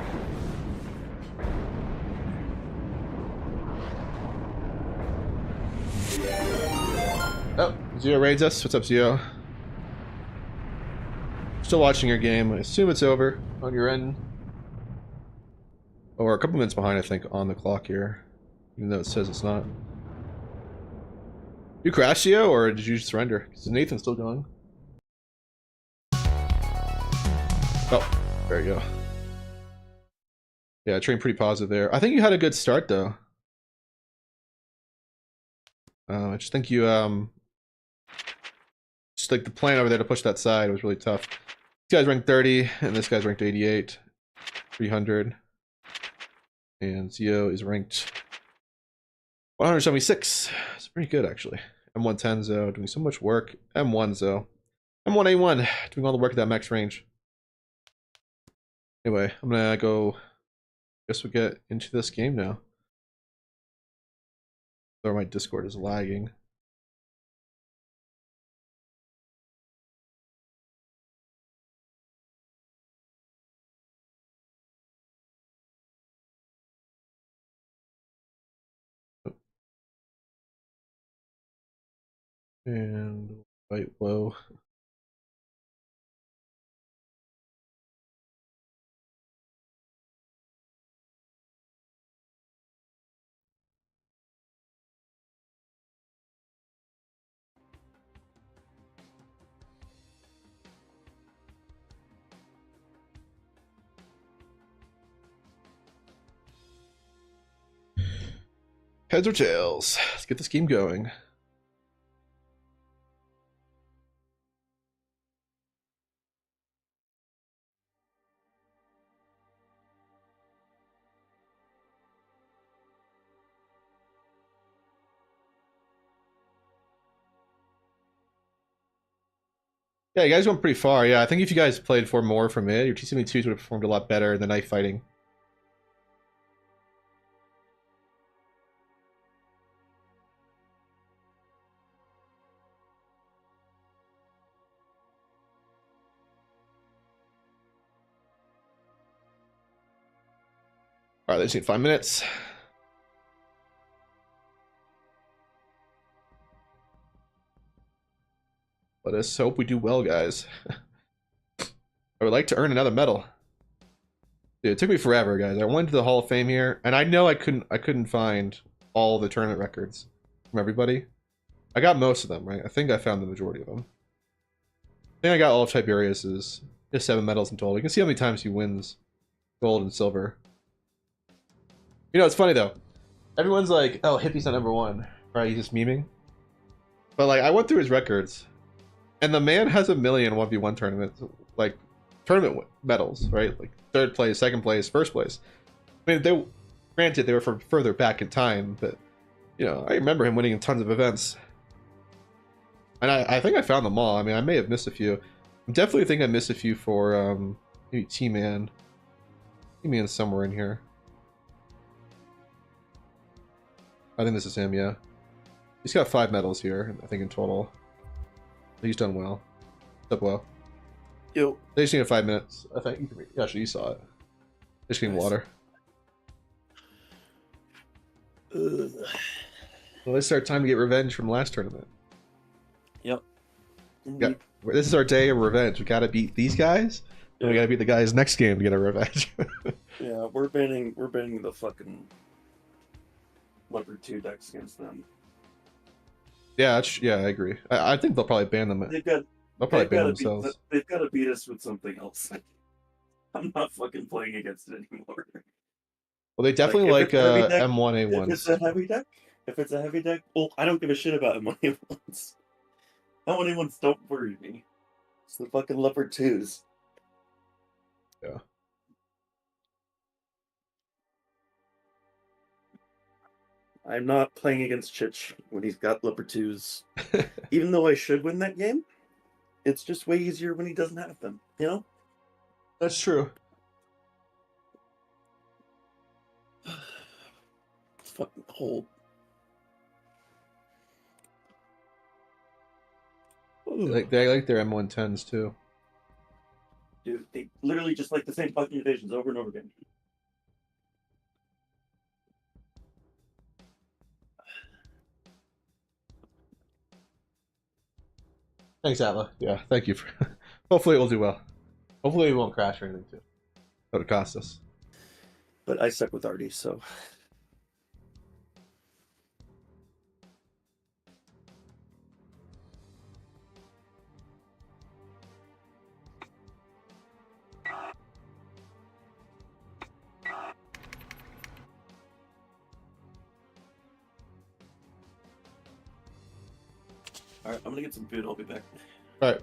Oh, Zio raids us. What's up, Zio? Still watching your game. I assume it's over on your end. Oh, we're a couple minutes behind, I think, on the clock here. Even though it says it's not. You crashed, Zio, or did you surrender? Because Nathan's still going. Oh, there you go. Yeah, train pretty positive there. I think you had a good start, though. I just think you, just like the plan over there to push that side was really tough. This guy's ranked 30, and this guy's ranked 88, 300. And Zio is ranked 176. It's pretty good, actually. M110 Zo, doing so much work. M1 Zo. M1A1, doing all the work at that max range. Anyway, I'm gonna go. Guess we'll get into this game now. Or my Discord is lagging. And wait, whoa. Heads or tails? Let's get this game going. Yeah, you guys went pretty far. Yeah, I think if you guys played for more from it, your T72s would have performed a lot better than knife fighting. Alright, they just need 5 minutes. Let us hope we do well, guys. I would like to earn another medal. Dude, it took me forever, guys. I went to the Hall of Fame here, and I know I couldn't find all the tournament records from everybody. I got most of them, right? I think I found the majority of them. I think I got all of Tiberius's. Just 7 medals in total. You can see how many times he wins gold and silver. You know, it's funny though. Everyone's like, "Oh, Hippie's not #1," right? He's just memeing. But like, I went through his records, and the man has a million 1v1 tournaments, like tournament medals, right? Like 3rd place, 2nd place, 1st place. I mean, granted they were from further back in time, but you know, I remember him winning in tons of events. And I think I found them all. I mean, I may have missed a few. I definitely think I missed a few for maybe T-Man. T-Man's somewhere in here. I think this is him, yeah. He's got 5 medals here, I think, in total. He's done well. Done well. Yo. They just need 5 minutes. I think you can read. Actually, you saw it. Just getting water. Well, it's our time to get revenge from last tournament. Yep. Yeah, this is our day of revenge. We gotta beat these guys, and we gotta beat the guys next game to get our revenge. Yeah, we're banning the fucking Leopard 2 decks against them. Yeah, yeah, I agree. I think they'll probably ban them. They'll probably ban themselves. They've got to beat us with something else. I'm not fucking playing against it anymore. Well, they definitely like M1A1s. If it's a heavy deck, well, I don't give a shit about M1A1s. M1A1s don't worry me. It's the fucking Leopard 2s. Yeah. I'm not playing against Chich when he's got Leopard 2s. Even though I should win that game, it's just way easier when he doesn't have them, you know? That's true. fucking hold. They like their M110s too. Dude, they literally just like the same fucking divisions over and over again. Thanks, Atla. Yeah, thank you for. Hopefully, it will do well. Hopefully, it won't crash or anything too. That would cost us. But I stuck with Artie, so. All right, I'm gonna get some food. I'll be back. All right.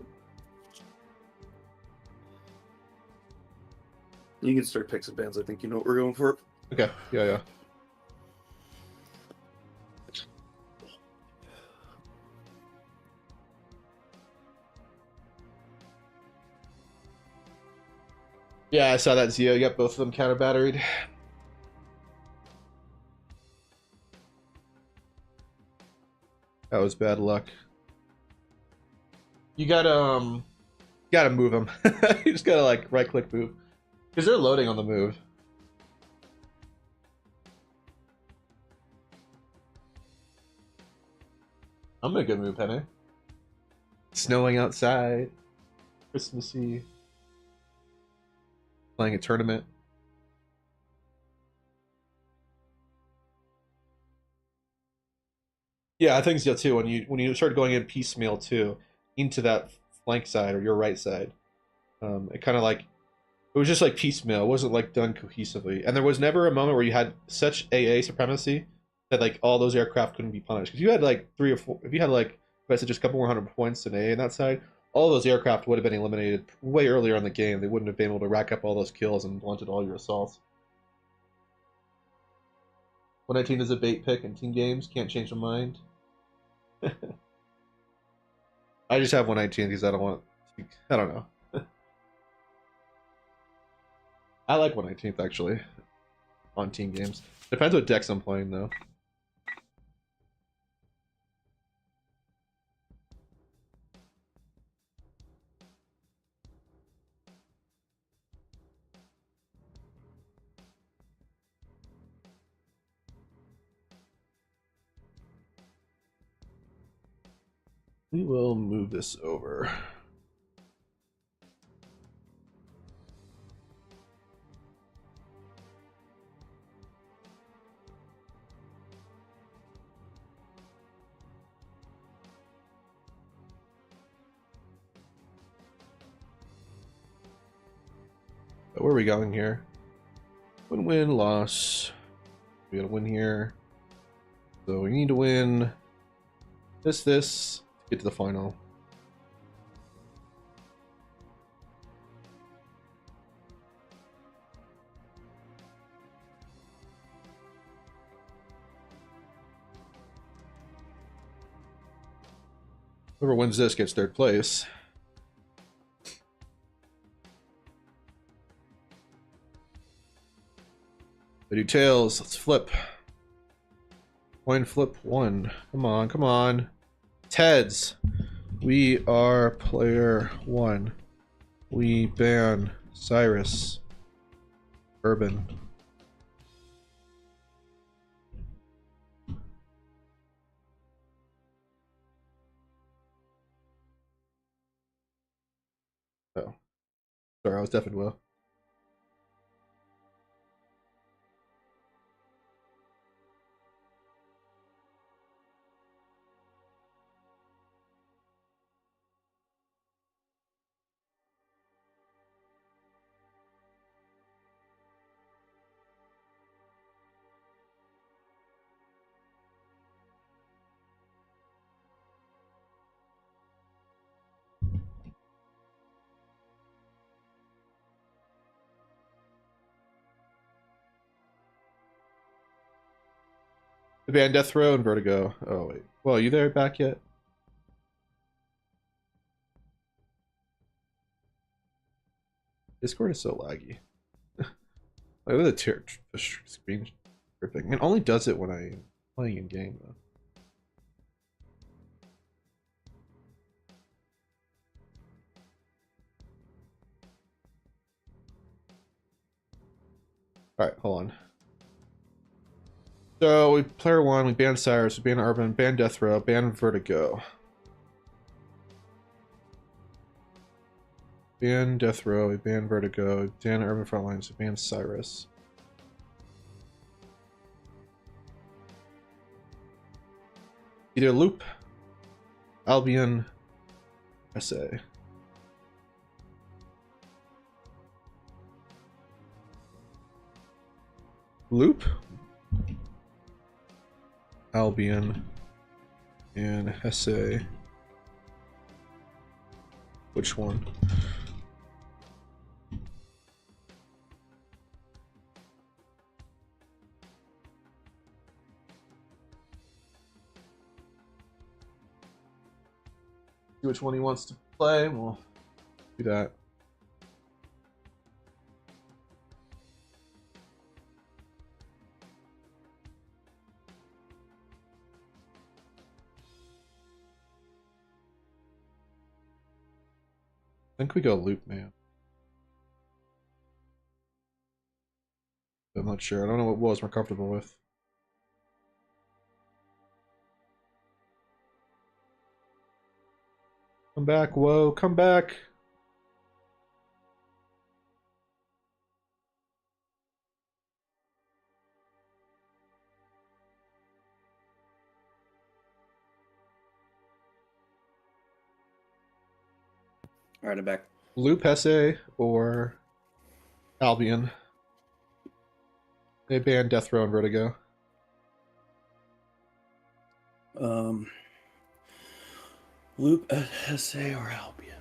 You can start picks and bands. I think you know what we're going for. Okay. Yeah, yeah. Yeah, I saw that Zio. Yep, both of them counter batteried. That was bad luck. You gotta move them. You just gotta like right click move. Because they're loading on the move. I'm in a good mood, Penny. Snowing outside. Christmassy. Playing a tournament. Yeah, I think so too. When you start going in piecemeal too, into that flank side or your right side, it kind of like it was just like piecemeal. It wasn't like done cohesively. And there was never a moment where you had such AA supremacy that like all those aircraft couldn't be punished. Because you had like 3 or 4, if you had like, if I said just a couple more hundred points in AA on that side, all those aircraft would have been eliminated way earlier in the game. They wouldn't have been able to rack up all those kills and blunted all your assaults. 119 is a bait pick in team games. Can't change my mind. I just have 119 because I don't want. I don't know. I like 119th actually on team games. Depends what decks I'm playing though. We will move this over. Where are we going here? Win, loss. We gotta win here. So we need to win this, to get to the final. Whoever wins this gets third place. They do tails. Let's flip. Coin flip 1. Come on, come on. Teds. We are player 1. We ban Cyrus. Urban. Oh. Sorry, I was deaf and well. The band Death Row and Vertigo. Oh wait. Well, are you there back yet? Discord is so laggy. Look at the screen Ripping. It only does it when I'm playing in game, though. Alright, hold on. So, we player 1, we ban Cyrus, we ban Urban, ban Death Row, ban Vertigo. Ban Death Row, we ban Vertigo, we ban Urban Frontlines, we ban Cyrus. Either Loop, Albion, SA. Loop, Albion, and SA. Which one? See which one he wants to play. We'll do that. I think we go Loop, man. I'm not sure. I don't know what Will's more comfortable with. Come back, whoa, come back. All right, I'm back. Loop, Hesse, or Albion. They ban Death Row and Vertigo. Loop, SA, or Albion.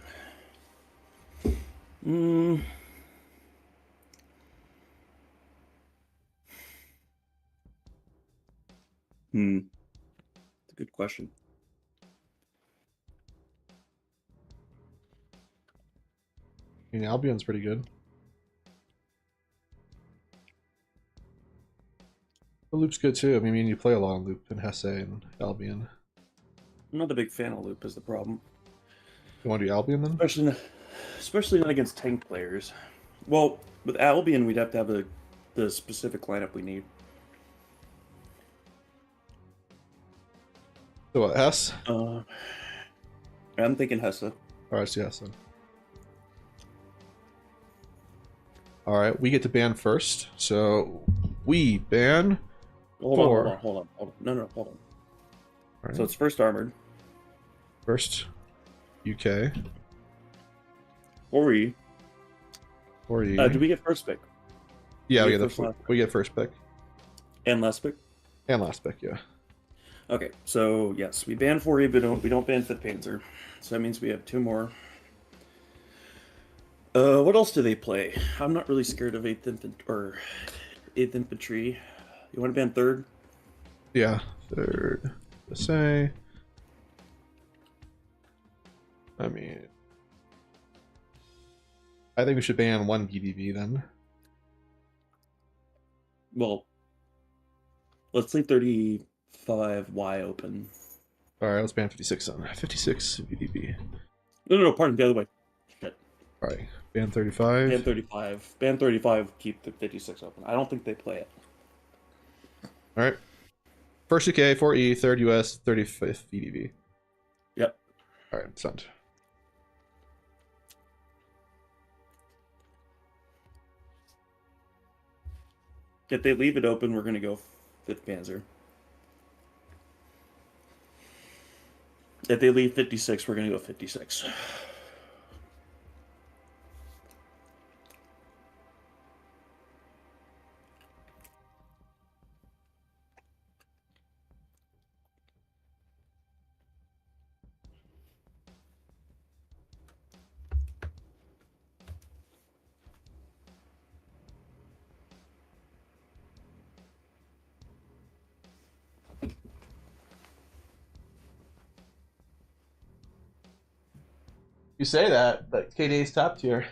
It's a good question. I mean, Albion's pretty good. The Loop's good too. I mean, you play a lot of Loop in Hesse and Albion. I'm not a big fan of Loop, is the problem. You want to do Albion then? Especially not against tank players. Well, with Albion, we'd have to have the specific lineup we need. So what, Hess? I'm thinking Hesse. Alright, so Hesse then. Alright, we get to ban first. So we ban Hold on. No, hold on. Right. So it's first armored. First UK. 4E. 4E. Do we get first pick? Yeah, we get first pick. And last pick? And last pick, yeah. Okay, so yes, we ban 4E, but we don't ban Fifth Panzer. So that means we have 2 more. What else do they play? I'm not really scared of 8th Infantry. You want to ban 3rd? Yeah, 3rd. To say. I mean, I think we should ban 1 BDB then. Well, let's leave 35Y open. Alright, let's ban 56 then. 56 BDB. No, pardon, the other way. Shit. Alright, ban 35. Ban 35. Ban 35, keep the 56 open. I don't think they play it. Alright. First UK, 4E, 3rd US, 35th BDB. Yep. Alright, sent. If they leave it open, we're going to go 5th Panzer. If they leave 56, we're going to go 56. You say that, but KDA's top tier.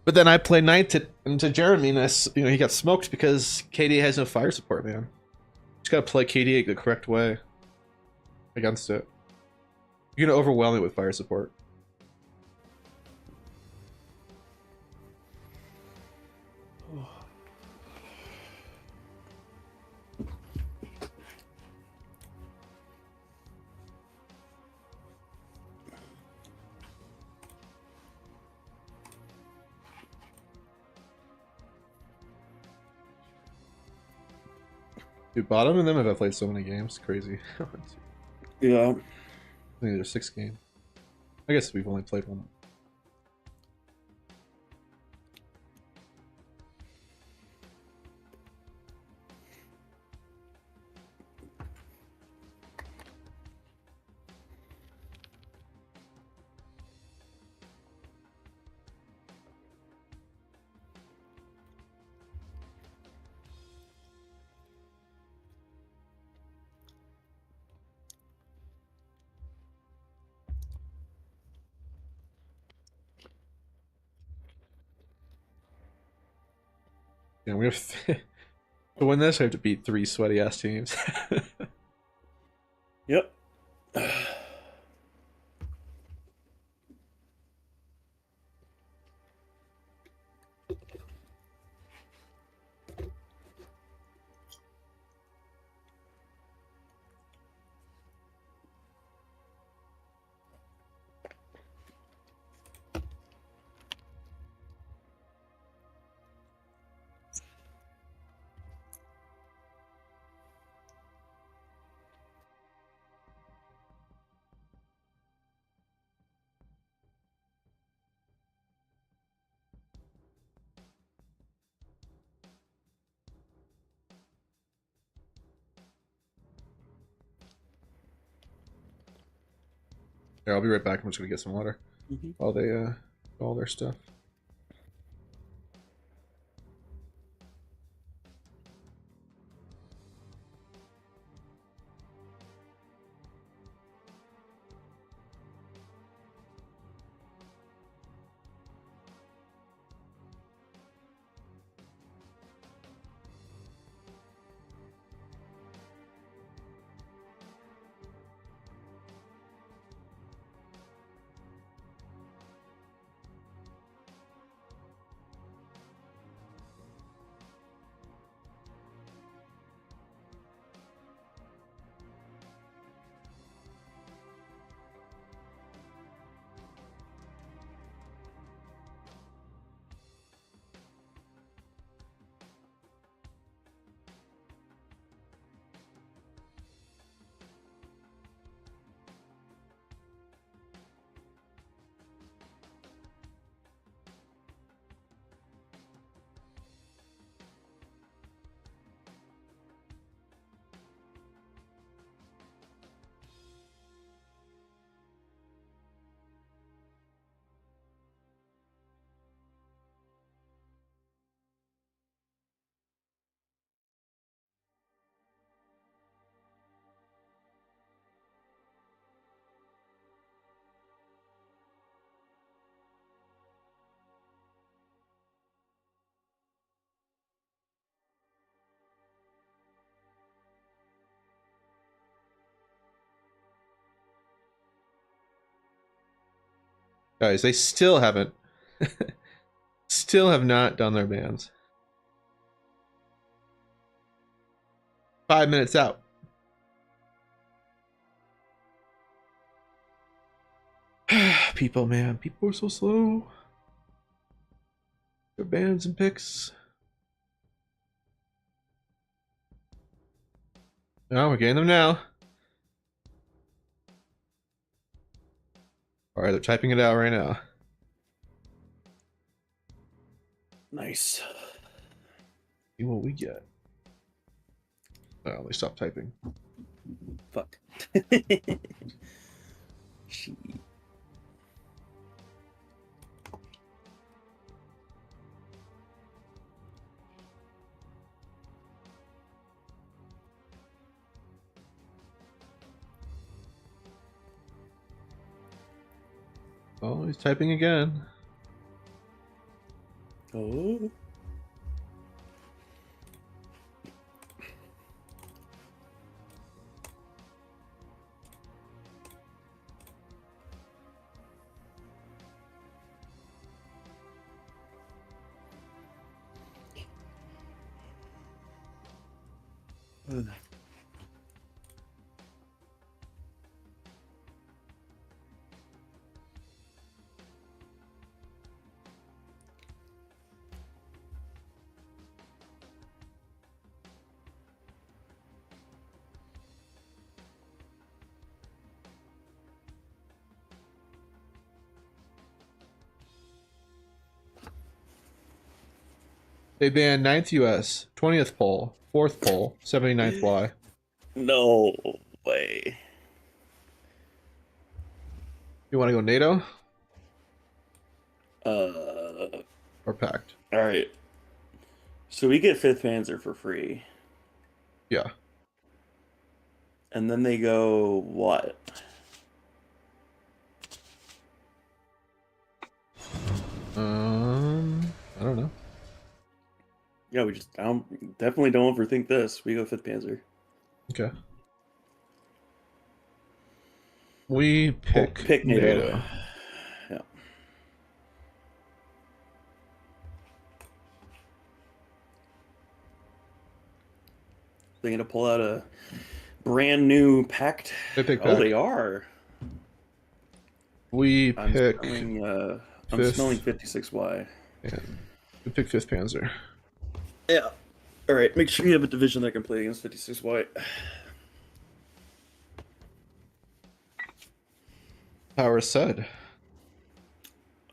But then I play ninth into Jeremy, and he got smoked because KDA has no fire support, man. Just gotta play KDA the correct way against it. You're gonna overwhelm it with fire support. Dude, bottom of them have played so many games. Crazy. Yeah. I think there's 6 games. I guess we've only played one. Yeah, we have to win this. We have to beat 3 sweaty ass teams. Yep. Here, I'll be right back. I'm just gonna get some water while they do all their stuff. Guys, they still haven't, still have not done their bans. 5 minutes out. People, man, people are so slow. Their bans and picks. No, we're getting them now. All right, they're typing it out right now. Nice. See what we get. Oh, they stopped typing. Fuck. She. Oh, he's typing again. Oh. They banned 9th US, 20th pole, 4th pole, 79th Y. No way. You want to go NATO Uh, or Pact? all right. So we get 5th Panzer for free. Yeah. And then they go what? I don't know. Yeah, we just definitely don't overthink this. We go 5th Panzer. Okay. We pick NATO. Yeah. They're gonna pull out a brand new pact. They pick Oh, Pact. they are. We I'm pick smelling, I'm 5th. smelling 56Y. And we pick 5th Panzer. Yeah. All right. Make sure you have a division that can play against 56Y. Power said.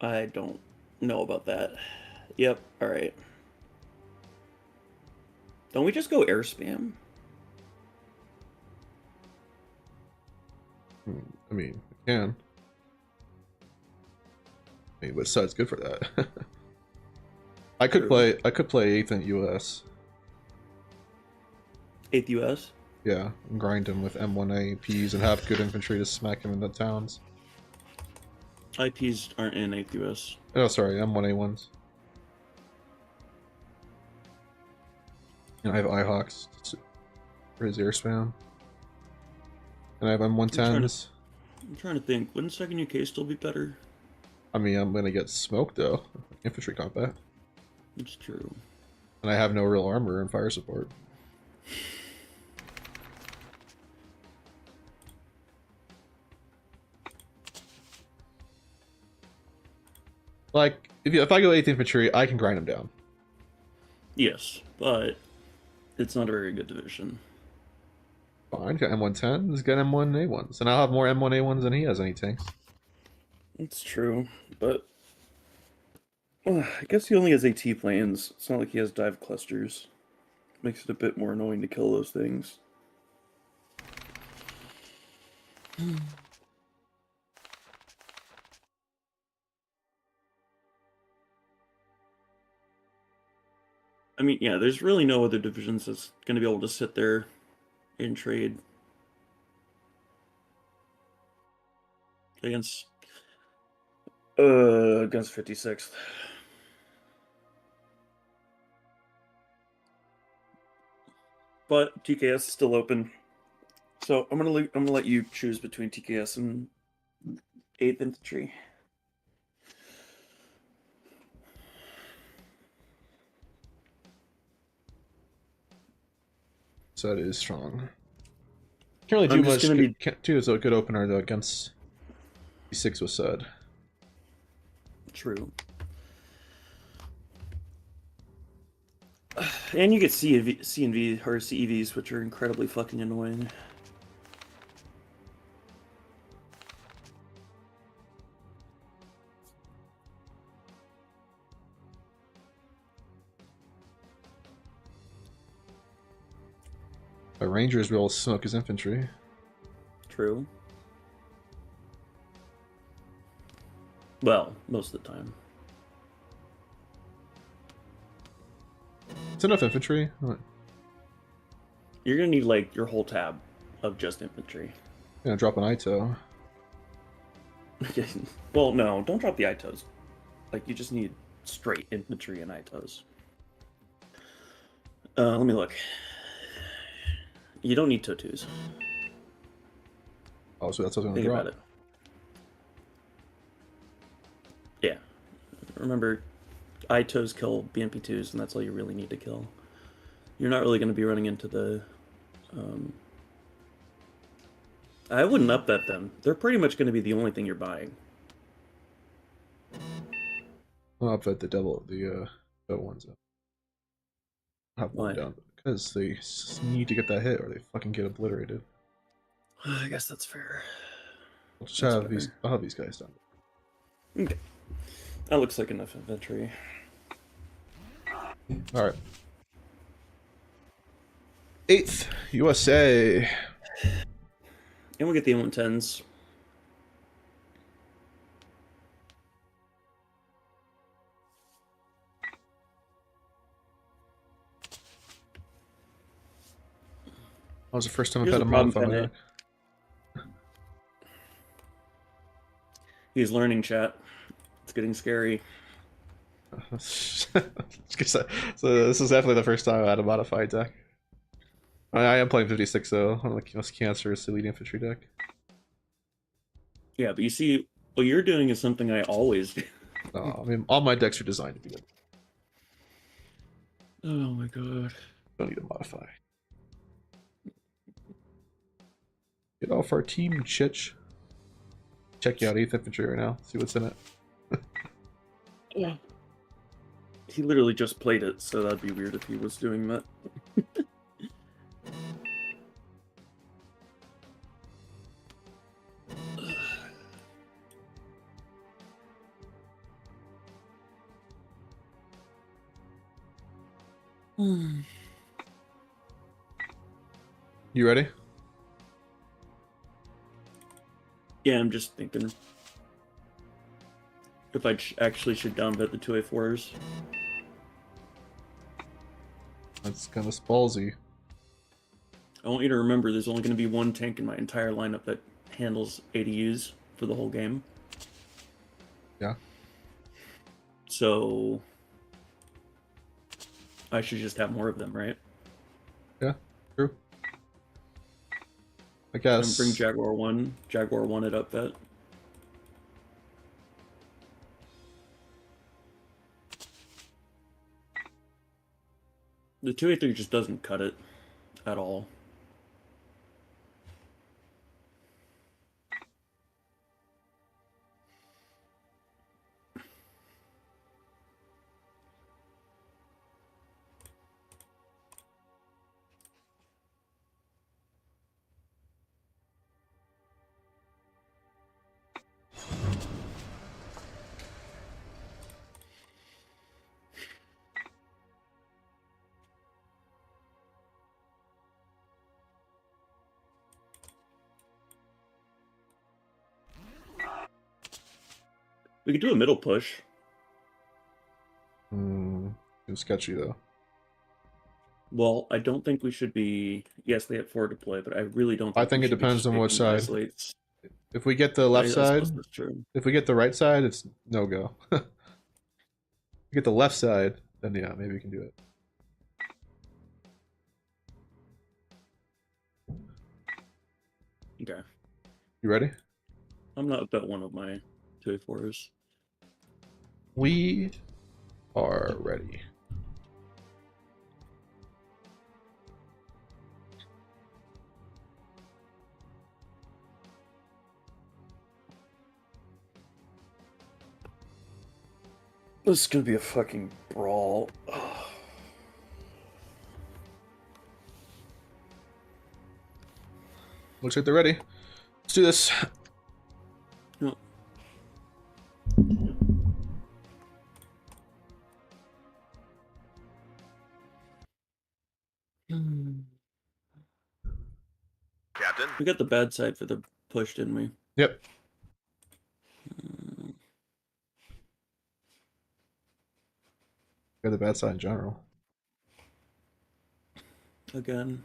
I don't know about that. Yep. All right. Don't we just go air spam? I mean, we can. I mean, but Sud's good for that. I could play 8th and US. 8th US? Yeah, and grind him with M1A Ps and have good infantry to smack him in the towns. IPs aren't in 8th US. Oh, sorry, M1A ones. And I have IHawks for his air spam. And I have M110s. I'm trying to think. Wouldn't second UK still be better? I mean, I'm gonna get smoked though. Infantry combat. It's true. And I have no real armor and fire support. Like, if I go 8th infantry, I can grind him down. Yes, but it's not a very good division. Fine, got M110s, he's got M1A1s, and I'll have more M1A1s than he has any tanks. It's true, but I guess he only has AT planes. It's not like he has dive clusters. Makes it a bit more annoying to kill those things. I mean, yeah, there's really no other divisions that's going to be able to sit there and trade against 56th. But TKS is still open, so I'm gonna let you choose between TKS and 8th Infantry. So that is strong. Can't really do much. Can't do as a good opener though against E6 with Sud. True. And you get C and V or CEVs, which are incredibly fucking annoying. A Rangers will smoke his infantry. True. Well, most of the time. It's enough infantry. What? You're gonna need like your whole tab of just infantry. Yeah, drop an ITO. Well, no, don't drop the ITOs. Like, you just need straight infantry and Itos. Let me look. You don't need Totus. Oh, so that's what I'm going to Think draw. about it. Yeah. Remember, Itos kill BMP2s, and that's all you really need to kill. You're not really going to be running into the... I wouldn't upbet them. They're pretty much going to be the only thing you're buying. Well, I'll bet the double, the ones up. Have one Why? down because they need to get that hit or they fucking get obliterated. I guess that's fair. I'll just have these. I'll have these guys done. Okay. That looks like enough infantry. All right. 8th USA. And we'll get the M110s. That was the first time I've Here's had a the problem, modifier. Bennett. He's learning, chat. It's getting scary. So this is definitely the first time I had a modified deck. I am playing 56 though, on the most cancerous elite infantry deck. Yeah, but you see, what you're doing is something I always do. I mean, all my decks are designed to be good. Oh my god. Don't need to modify. Get off our team, Chitch. Checking out 8th infantry right now. See what's in it. Yeah. He literally just played it, so that'd be weird if he was doing that. You ready? Yeah, I'm just thinking if I actually should downbet the 2A4s. That's kind of ballsy. I want you to remember there's only going to be one tank in my entire lineup that handles ADUs for the whole game. Yeah. So I should just have more of them, right? Yeah, true. I guess. And bring Jaguar 1 at upbet. The 2A3 just doesn't cut it at all. We could do a middle push. It's sketchy though. Well, I don't think we should be. Yes, they have 4 to play, but I really don't. I think it depends on which side. Isolates. If we get the left side, that's true. if we get the right side, it's no go. If we get the left side, then yeah, maybe we can do it. Okay. You ready? I'm not bet one of my 2A4s. We are ready. This is gonna be a fucking brawl. Looks like they're ready. Let's do this. No. Captain. We got the bad side for the push, didn't we? Yep. Got the bad side in general. Again.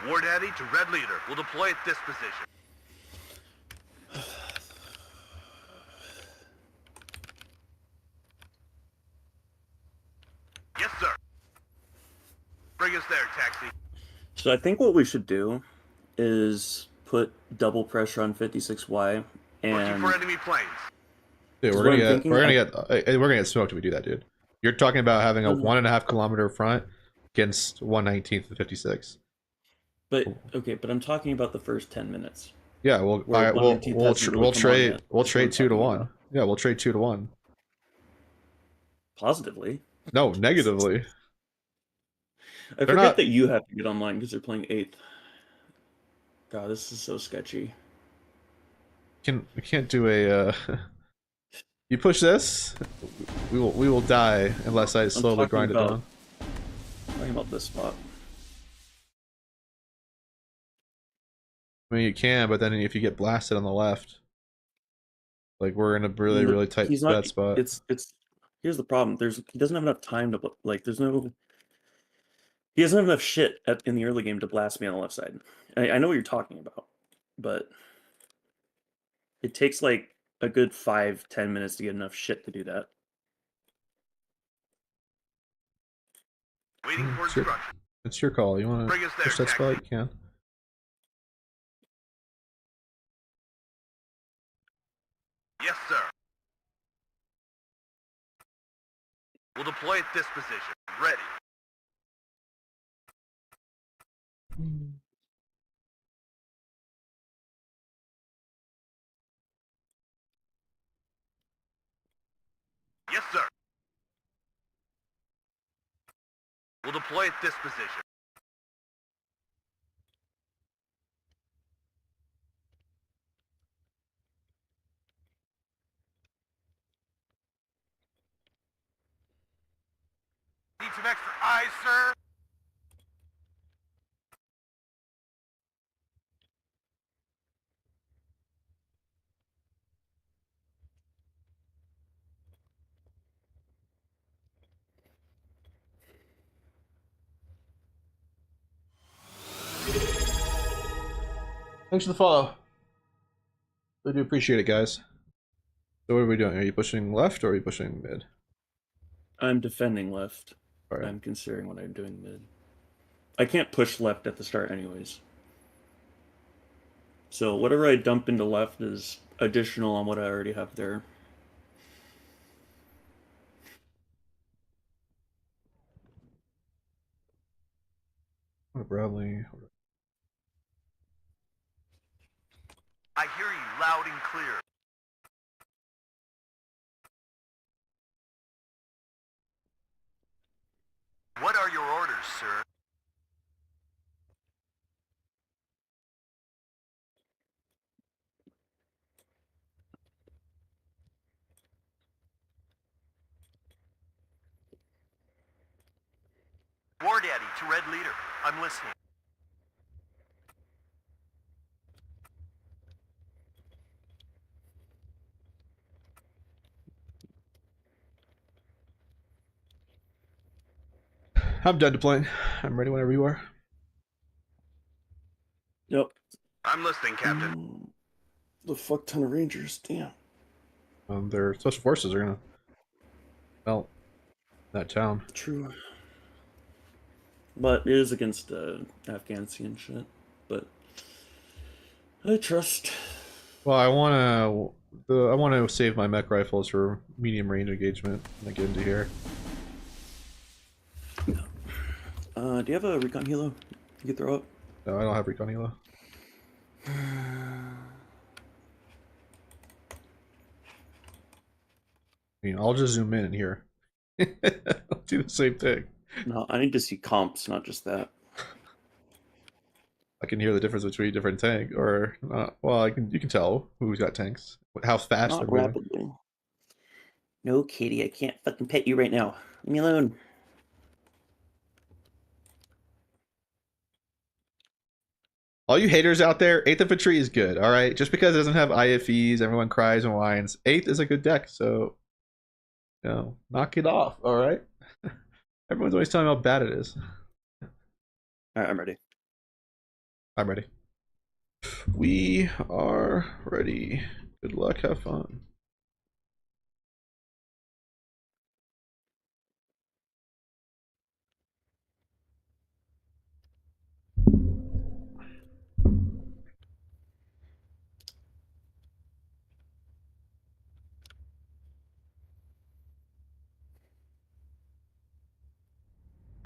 War Daddy to Red Leader. We'll deploy at this position. Bring us there, taxi. So I think what we should do is put double pressure on 56Y, Looking and for enemy planes. Dude, Is we're what gonna I'm get thinking, we're gonna get smoked if we do that, dude. You're talking about having a No, no. 1.5 kilometer front against 1/19th and 56. but okay, but I'm talking about the first 10 minutes. Yeah, well, Where all right, 1/19th hasn't really come on yet. we'll That's what I'm trade 2 to talking 1. about. Yeah, we'll trade 2 to 1. Positively. No, negatively. I They're forget not. that you have to get online because they're playing 8th. God, this is so sketchy. We can't do a. You push this, we will die unless I slowly grind it down. Talking about this spot. I mean, you can, but then if you get blasted on the left, like we're in a really tight He's not. spot. It's. Here's the problem. He doesn't have enough time to like. There's no. He doesn't have enough shit in the early game to blast me on the left side. I know what you're talking about, but it takes like a good 5-10 minutes to get enough shit to do that. Waiting for instruction. It's your call. You want Bring to us there, push that taxi. spot? You can. Yes, sir. We'll deploy at this position. Ready. Yes, sir. We'll deploy at this position. Need some extra eyes, sir? Thanks for the follow. I do appreciate it, guys. So what are we doing? Are you pushing left or are you pushing mid? I'm defending left. All right. I'm considering what I'm doing mid. I can't push left at the start anyways. So whatever I dump into left is additional on what I already have there. Bradley. I hear you loud and clear. What are your orders, sir? War Daddy to Red Leader. I'm listening. I'm done deploying. I'm ready whenever you are. Yep. I'm listening, Captain. The fuck ton of Rangers, damn. Their special forces are gonna melt that town. True. But it is against Afghanistan shit. But I trust. Well, I want to save my mech rifles for medium range engagement when I get into here. Do you have a recon helo you could throw up? No, I don't have recon helo. I mean, I'll just zoom in here. I'll do the same thing. No, I need to see comps, not just that. I can hear the difference between different tank, or well, you can tell who's got tanks, how fast Not they're moving. rapidly. No, Katie, I can't fucking pet you right now. Leave me alone. All you haters out there, 8th Infantry is good, alright? Just because it doesn't have IFEs, everyone cries and whines. 8th is a good deck, so, you know, knock it off, alright? Everyone's always telling me how bad it is. Alright, I'm ready. I'm ready. We are ready. Good luck, have fun.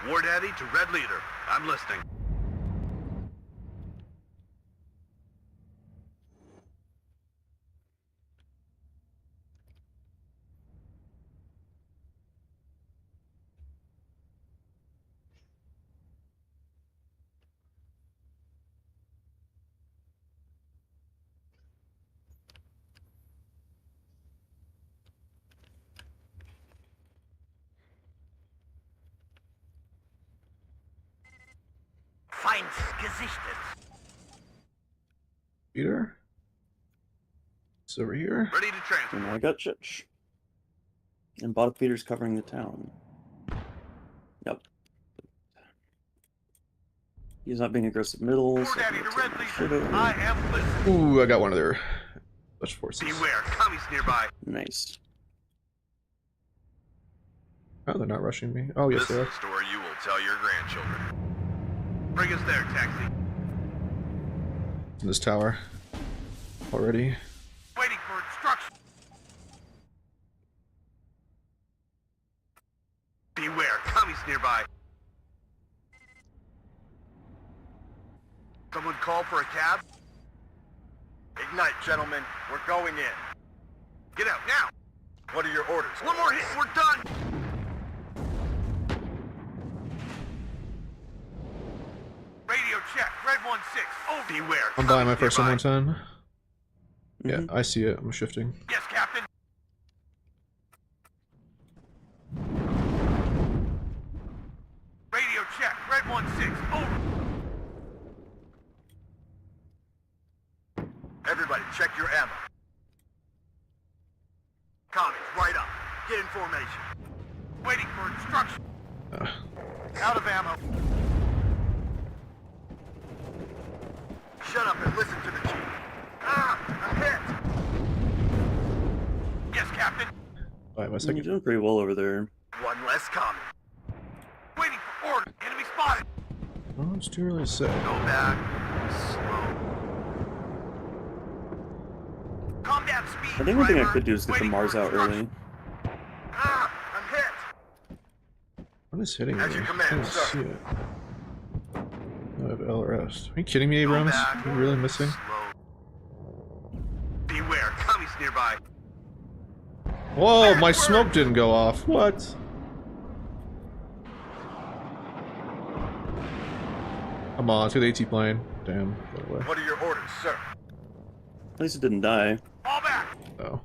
War Daddy to Red Leader. I'm listening. Feinds gesichtet. Peter? It's over here. Ready to transfer. And I got Chich. And Bottom Peter's covering the town. Yep. He's not being aggressive middle. War So Daddy I'm to gonna Red take my Leader. shit over. I am listening. Ooh, I got one of their special forces. Beware, commies nearby. Nice. Oh, they're not rushing me. Oh, yes, This they is are. a story you will tell your grandchildren. Bring us there, taxi. In this tower. Already. Waiting for instructions. Beware, commies nearby. Someone call for a cab? Ignite, gentlemen. We're going in. Get out now. What are your orders? One more hit, we're done. Radio check. Red 1-6. Oh, beware. I'm buying my commies first nearby. M110. Yeah, Mhm. I see it. I'm shifting. Yes, Captain. Radio check. Red 1-6. Over. Everybody, check your ammo. Commies, right up. Get in formation. Waiting for instruction. Out of ammo. Shut up and listen to the chief. Ah, I'm hit. Yes, Captain. Buy my You're second. doing pretty well over there. One less commie. Waiting for order. Enemy spotted. Oh, it's too early to say. Go back. Slow. Calm down, speed. I think one thing I driver. could do is get the Waiting Mars for out early. instruction. Ah, I'm hit. What is hitting me? As you command, I can't sir. see it. I have LRS. Are you kidding me, Go Abrams? back. Are you really missing? Slow. Beware, commies nearby. Whoa, my smoke didn't go off. What? Come on, it's the AT plane. Damn, go away. What are your orders, sir? At least it didn't die. Fall back. Oh.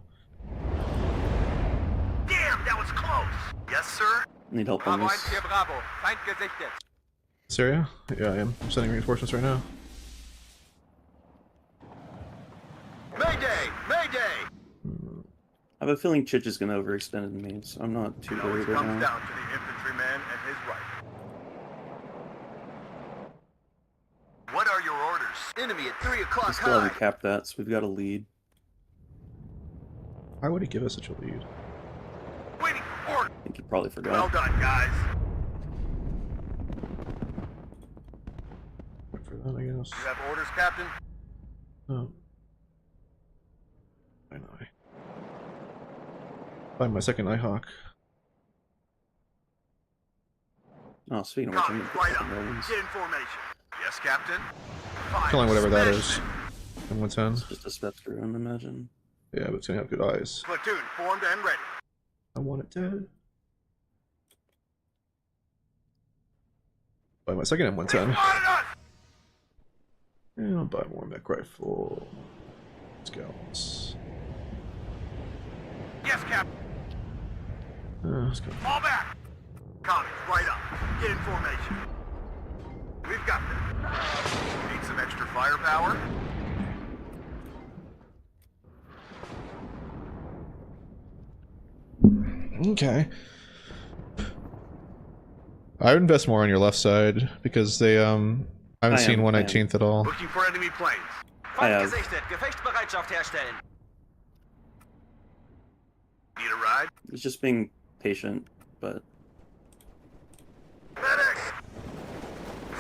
Damn, that was close. Yes, sir. Need help on this. Bravo. Feind gesichtet. Syria? Yeah, I am. I'm sending reinforcements right now. Mayday! Mayday! I have a feeling Chich is gonna overextend me, so I'm not too It always worried right comes now. down to the infantryman and his rifle. What are your orders? Enemy at 3 o'clock We still haven't capped that, so we've got a lead. Why would he give us such a lead? Waiting for order. I think he probably forgot. Well done, guys. Wait for that, I guess. You have orders, Captain? Oh. I know. Find my second Nighthawk. Oh, speaking of which, I'm Copy, gonna right put up. some Romans. Get in formation. Yes, Captain? Fine. Killing whatever that Smash is. it. M110. Just a step through, I imagine. Yeah, but it's gonna have good eyes. Platoon formed and ready. I want it dead. Buy my second They M110. spotted us! And I'll buy more mech rifle. Scouts. Yes, Captain. Let's go. Fall back. Commies, right up. Get in formation. We've got them. Need some extra firepower? Okay. I would invest more on your left side because they I haven't I seen am. 119th at all. Looking for enemy planes. I have. Gesichtet. Gefechtsbereitschaft herstellen. Need a ride? It's just being patient, but Medic!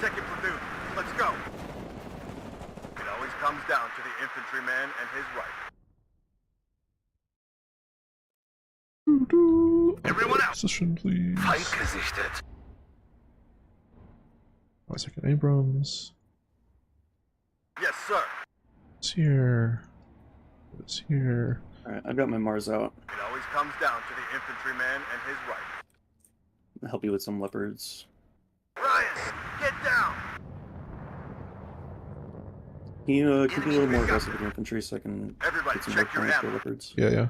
Second platoon. Let's go. and his right. Everyone out! Position, please. Feind gesichtet. 5-second Abrams. Yes, sir. It's here. It's here. Alright, I've got my Mars out. It always comes down to the infantryman and his right. I'll help you with some leopards. Ryan, get down! Can you be a little more aggressive with infantry so I can Everybody get some check more your points for ammo. leopards? Yeah, yeah.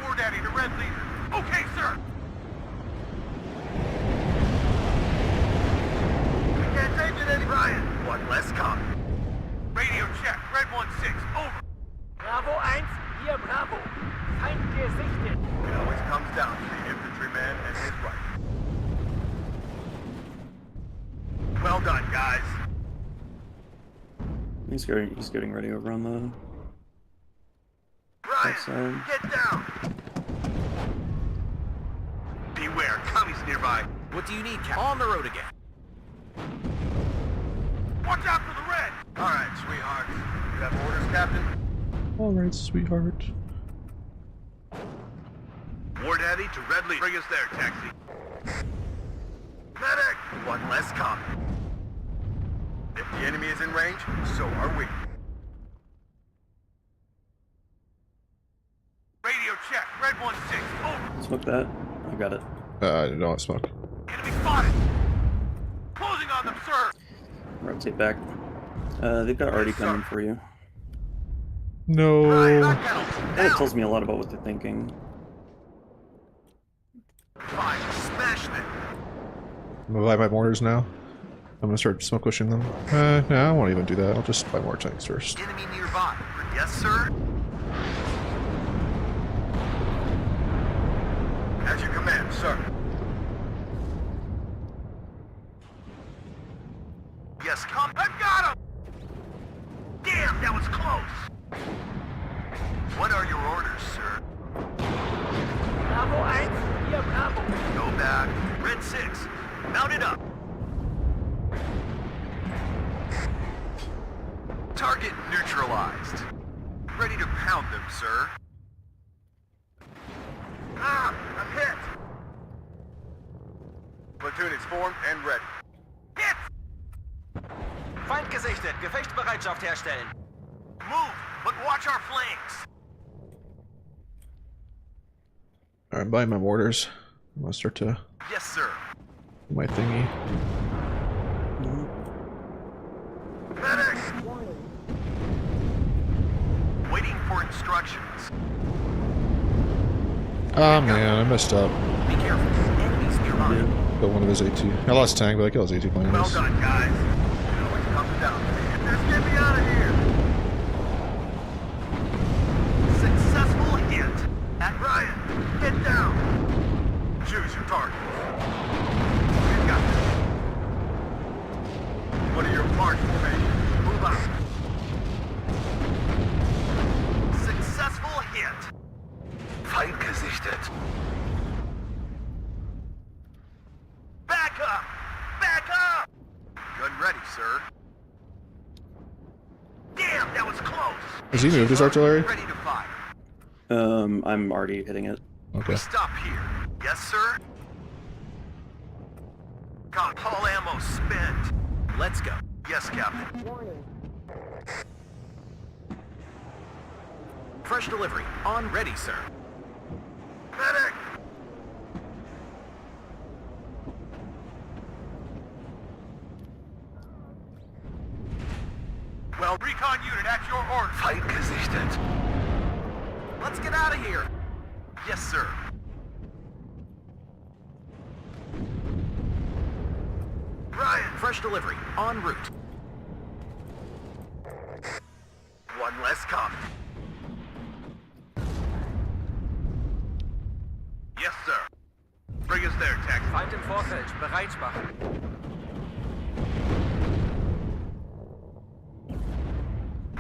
War Daddy to Red Leader. Okay, sir. We can't take it any. Ryan, one less copy. Radio check. Red 1-6. Over. Bravo 1, hier Bravo. Feind gesichtet. It always comes down to the infantryman and his right. Well done, guys. He's getting ready over on the Ryan, outside. get down. Beware, commies nearby. What do you need, Captain? On the road again. Watch out for the red. All right, sweethearts. You have orders, Captain? Alright, sweetheart. War Daddy to Red Leader. Bring us there, taxi. Medic! One less copy. If the enemy is in range, so are we. Radio check. Red 1-6. Over. Smoke that. I got it. I don't smoke. Enemy spotted. Closing on them, sir. Rotate back. They've got Artie Yes, sir. coming for you. Ryan, No. back out. That Now. tells me a lot about what they're thinking. Fine. Smash them. I'm gonna buy my mortars now. I'm gonna start smoke pushing them. No, I won't even do that. I'll just buy more tanks first. Enemy nearby. Yes, sir. As you command, sir. Yes, come. I've got him! Damn, that was close! What are your orders, sir? Bravo 1, hier Bravo. Go back. Red 6. Mount it up. Target neutralized. Ready to pound them, sir. Ah, I'm hit. Platoon is formed and ready. Hit! Feind gesichtet. Gefechtsbereitschaft herstellen. Move, but watch our flanks. Alright, I'm buying my mortars. I'm gonna start to Yes, sir. do my thingy. Medic! Waiting for instructions. Ah man, I messed up. Be careful. Enemies nearby. Yeah. Got one of his AT. I lost tank, but I killed his AT Well planes. done, guys. It always comes down to it. Just get me out of here. Successful hit. At Ryan, get down. Choose your targets. We've got this. What are your march formations? Move out. Successful hit. Feind gesichtet. Back up! Back up! Gun ready, sir. Damn, that was close. Has he moved his artillery? Ready to fire. I'm already hitting it. Okay. Stop here. Yes, sir? Got all ammo spent. Let's go. Yes, Captain. Fresh delivery. On ready, sir. Medic! Well, recon unit at your order. Feind gesichtet. Let's get out of here. Yes, sir. Ryan, Fresh delivery. En route. one less copy. Yes, sir. Bring us there, taxi. Feind im Vorfeld. Bereit machen.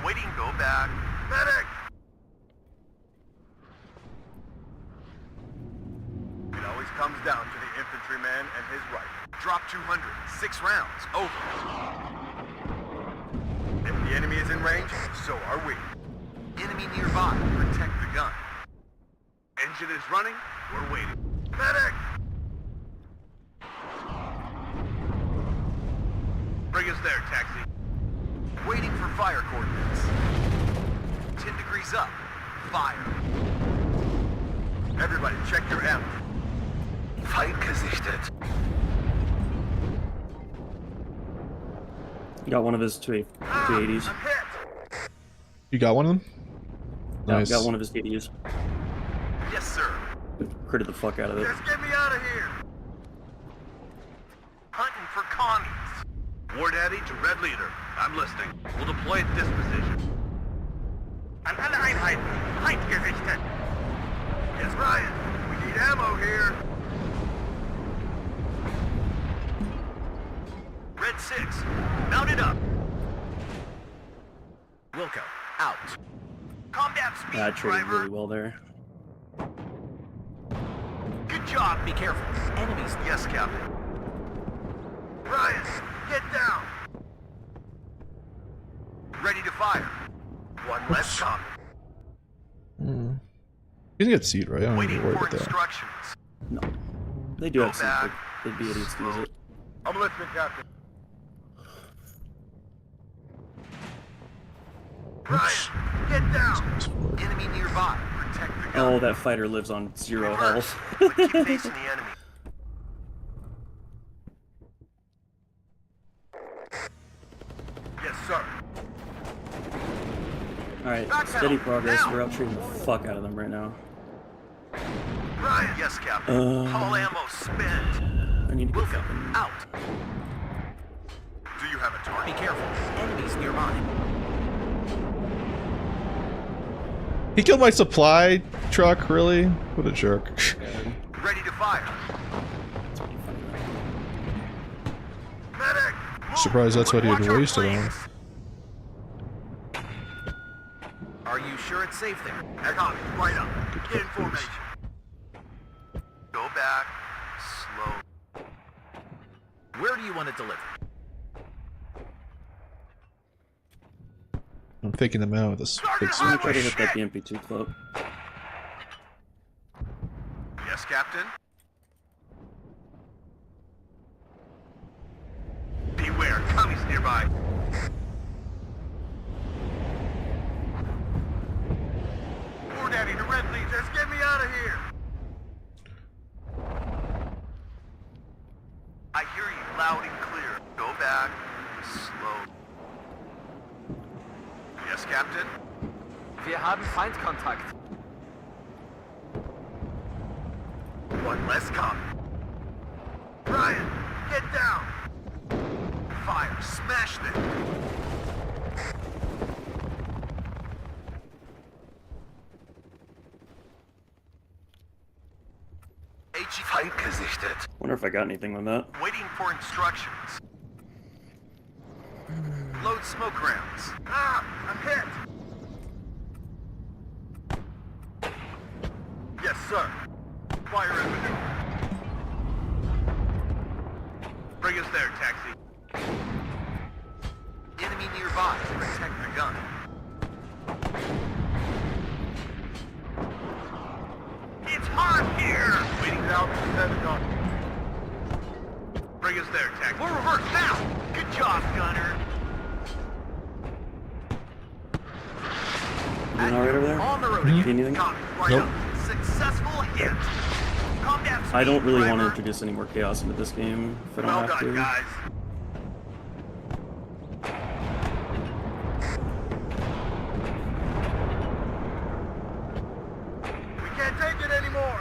Waiting, go back. Medic! It always comes down to the infantryman and his right. Drop 200. 6 rounds. Over. The enemy is in range, so are we. Enemy nearby. Protect the gun. Engine is running. We're waiting. Medic! Bring us there, taxi. Waiting for fire coordinates. 10 degrees up. Fire. Everybody, check your M. Feind gesichtet. You got one of his 280s. I'm hit. You got one of them? Nice. Got one of his 80s. Yes, sir. Critted the fuck out of it. Just get me out of here. Hunting for commies. War Daddy to Red Leader. I'm listening. We'll deploy at this position. An alle Einheiten. Feind gesichtet. Yes, Ryan. We need ammo here. Red 6. Mount it up. Wilco, out. Calm down, speed, Yeah, I traded driver. really well there. Good job. Be careful. Enemies. Yes, Captain. Ryan, get down. Ready to fire. One less copy. You can get seat, right? I don't need Waiting to worry for about that. instructions. No. They do have Go some, back. but they'd be idiots to use it. I'm listening, Captain. Ryan, get down. Enemy nearby. Protect the gun. Oh, that fighter lives on 0 Reverse, health. but keep facing the enemy. Yes, sir. Alright, Back steady pedal, progress. now. We're out trading the fuck out of them right now. Ryan. Yes, Captain. All ammo spent. I need to get Wilco, fucking... out. Do you have a target? Be careful. Enemies nearby. He killed my supply truck, really? What a jerk. Ready to fire. Medic! Move. Surprised that's what he had Watch our wasted on. flanks. Are you sure it's safe there? Copy. Right up. Get in formation. Go back. Slow. Where do you want it delivered? I'm faking them out with this big I'm gonna suit. try to hit that BMP2 club. Yes, Captain. Beware, commies nearby. War Daddy to Red Lead, just get me out of here. I hear you loud and clear. Go back. Slow. Yes, Captain. Wir haben Feindkontakt. One less copy. Ryan, get down. Fire, smash them. HE Feind gesichtet. Wonder if I got anything on that. Waiting for instructions. Load smoke rounds. Ah, I'm hit. Yes, sir. Fire and maneuver. Bring us there, taxi. Enemy nearby. Protect the gun. It's hot here! Waiting down for the Pentagon. Bring us there, taxi. We'll reverse now! Good job, gunner. Doing alright over there? On the road See again. anything? Copy. Right Nope. up. Successful hit. Calm down, I don't really want to driver. introduce any more chaos into this game if I don't Well have done, to. guys. We can't take it anymore.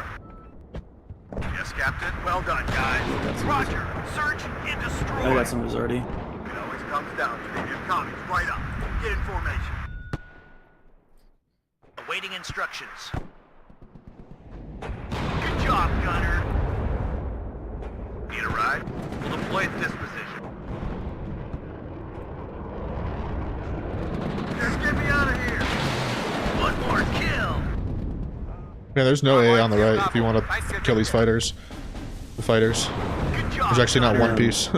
Yes, Captain. Well done, guys. Roger. Search and destroy. I got some of those already. It always comes down to the commies. Right up. Get in formation. Awaiting instructions. Good job, gunner. Need a ride? We'll deploy at this position. Just get me out of here. One more kill. Yeah, there's no A on the right if you want to kill these fighters. The fighters. Good job. There's actually not gunner. one piece.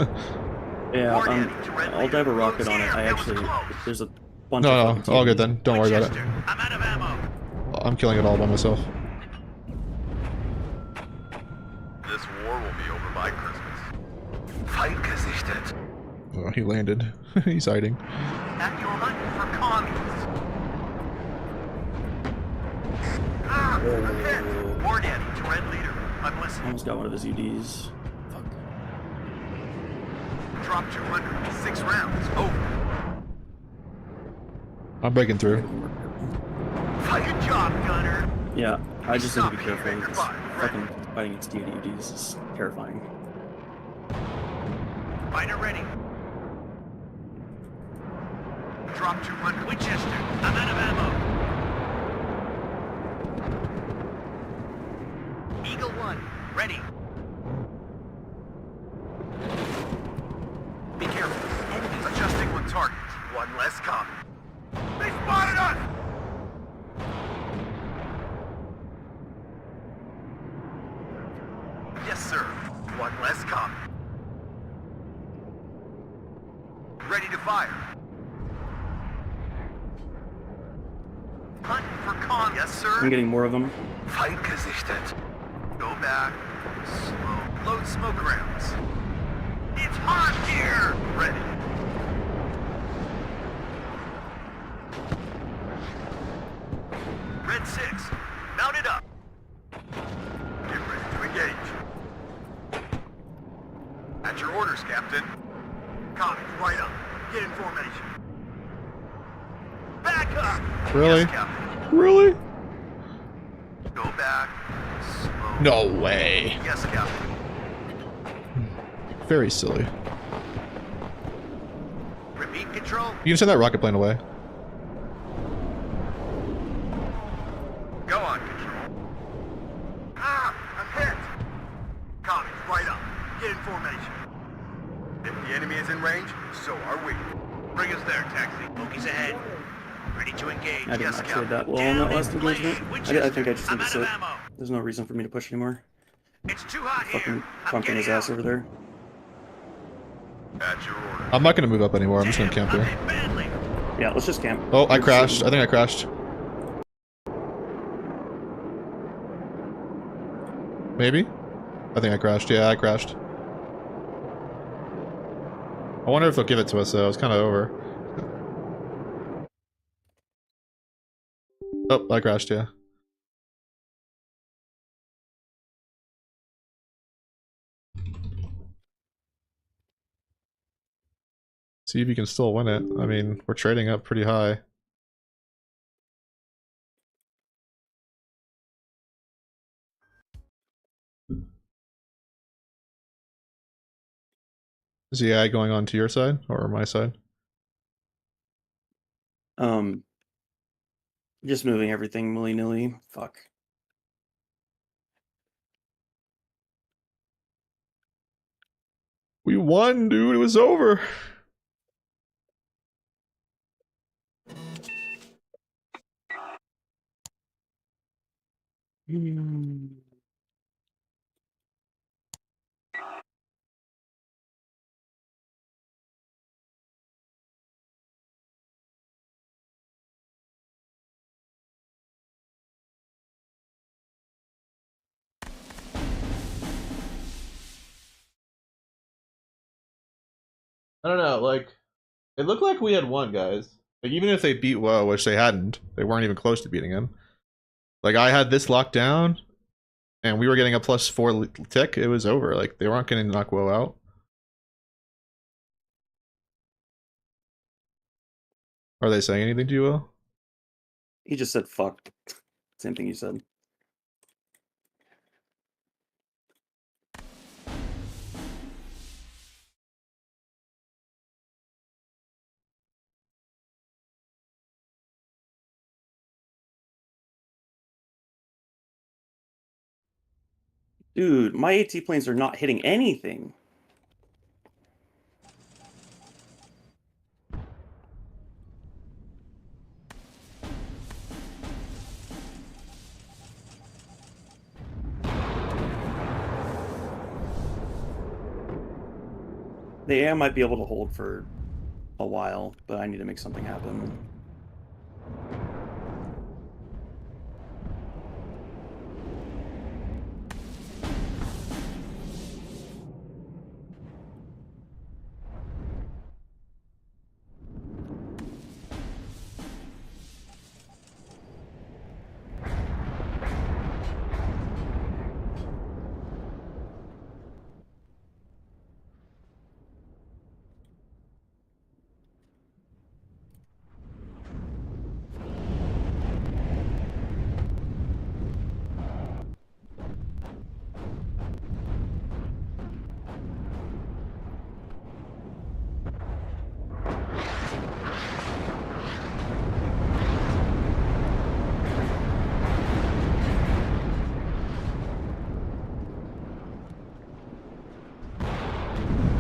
Yeah, Ward Eddie to red I'll leader. dive a rocket on it. Damn, I that was actually, close. there's a bunch of No, fucking all good TVs. then. Don't worry about it. Winchester, I'm out of ammo. I'm killing it all by myself. This war will be over by Christmas. Fight gesichtet. Oh, he landed. He's hiding. At your hunt for commies. Ah, I'm hit. Ward Eddie to red leader. I'm listening. Almost got one of his UDs. Fuck. Drop 200. 6 rounds. Over. I'm breaking through. Good job, Gunner. Yeah, I just need to be Stop careful here, because goodbye. fucking fighting its UDs is terrifying. Fighter ready. Drop 200. Winchester, I'm out of ammo. Eagle 1, ready. Be careful. Enemies adjusting on target. One less copy. They spotted us! Yes, sir. One less copy. Ready to fire. Hunt for con. Yes, sir. I'm getting more of them. Fight gesichtet. Go back. Slow. Load smoke rounds. It's hot here! Ready. Red 6. Mounted up. Get ready to engage. At your orders, Captain. Copy. Right up. Get in formation. Back up! Really? Yes, Captain. Really? Go back. Slow. No way. Yes, Captain. Very silly. Repeat control. You can send that rocket plane away. Go on, control. Ah! I'm hit! Copy. Right up. Get in formation. If the enemy is in range, so are we. Bring us there, taxi. Bogies ahead. Ready to engage. I did Yes, not say Captain. that well in that last Down in plane. engagement. Winchester, I think I just I'm need to out of sit. ammo. There's no reason for me to push anymore. It's too hot Fucking here. I'm pumping his getting ass out. over there. At your order. I'm not gonna move up anymore. I'm just gonna Damn, camp I'm here. hit badly. Yeah, let's just camp. Oh, I You're crashed. sitting- I think I crashed. Maybe? I think I crashed. Yeah, I crashed. I wonder if they'll give it to us though. It's kind of over. Oh, I crashed, yeah. See if you can still win it. I mean, we're trading up pretty high. Is the AI going on to your side or my side? Just moving everything willy-nilly. Fuck. We won, dude. It was over. I don't know, like, it looked like we had won, guys. Like, even if they beat Woe, which they hadn't, they weren't even close to beating him. Like, I had this locked down, and we were getting a +4 tick, it was over. Like, they weren't going to knock Woe out. Are they saying anything to you, Will? He just said fuck. Same thing you said. Dude, my AT planes are not hitting anything. The AI might be able to hold for a while, but I need to make something happen.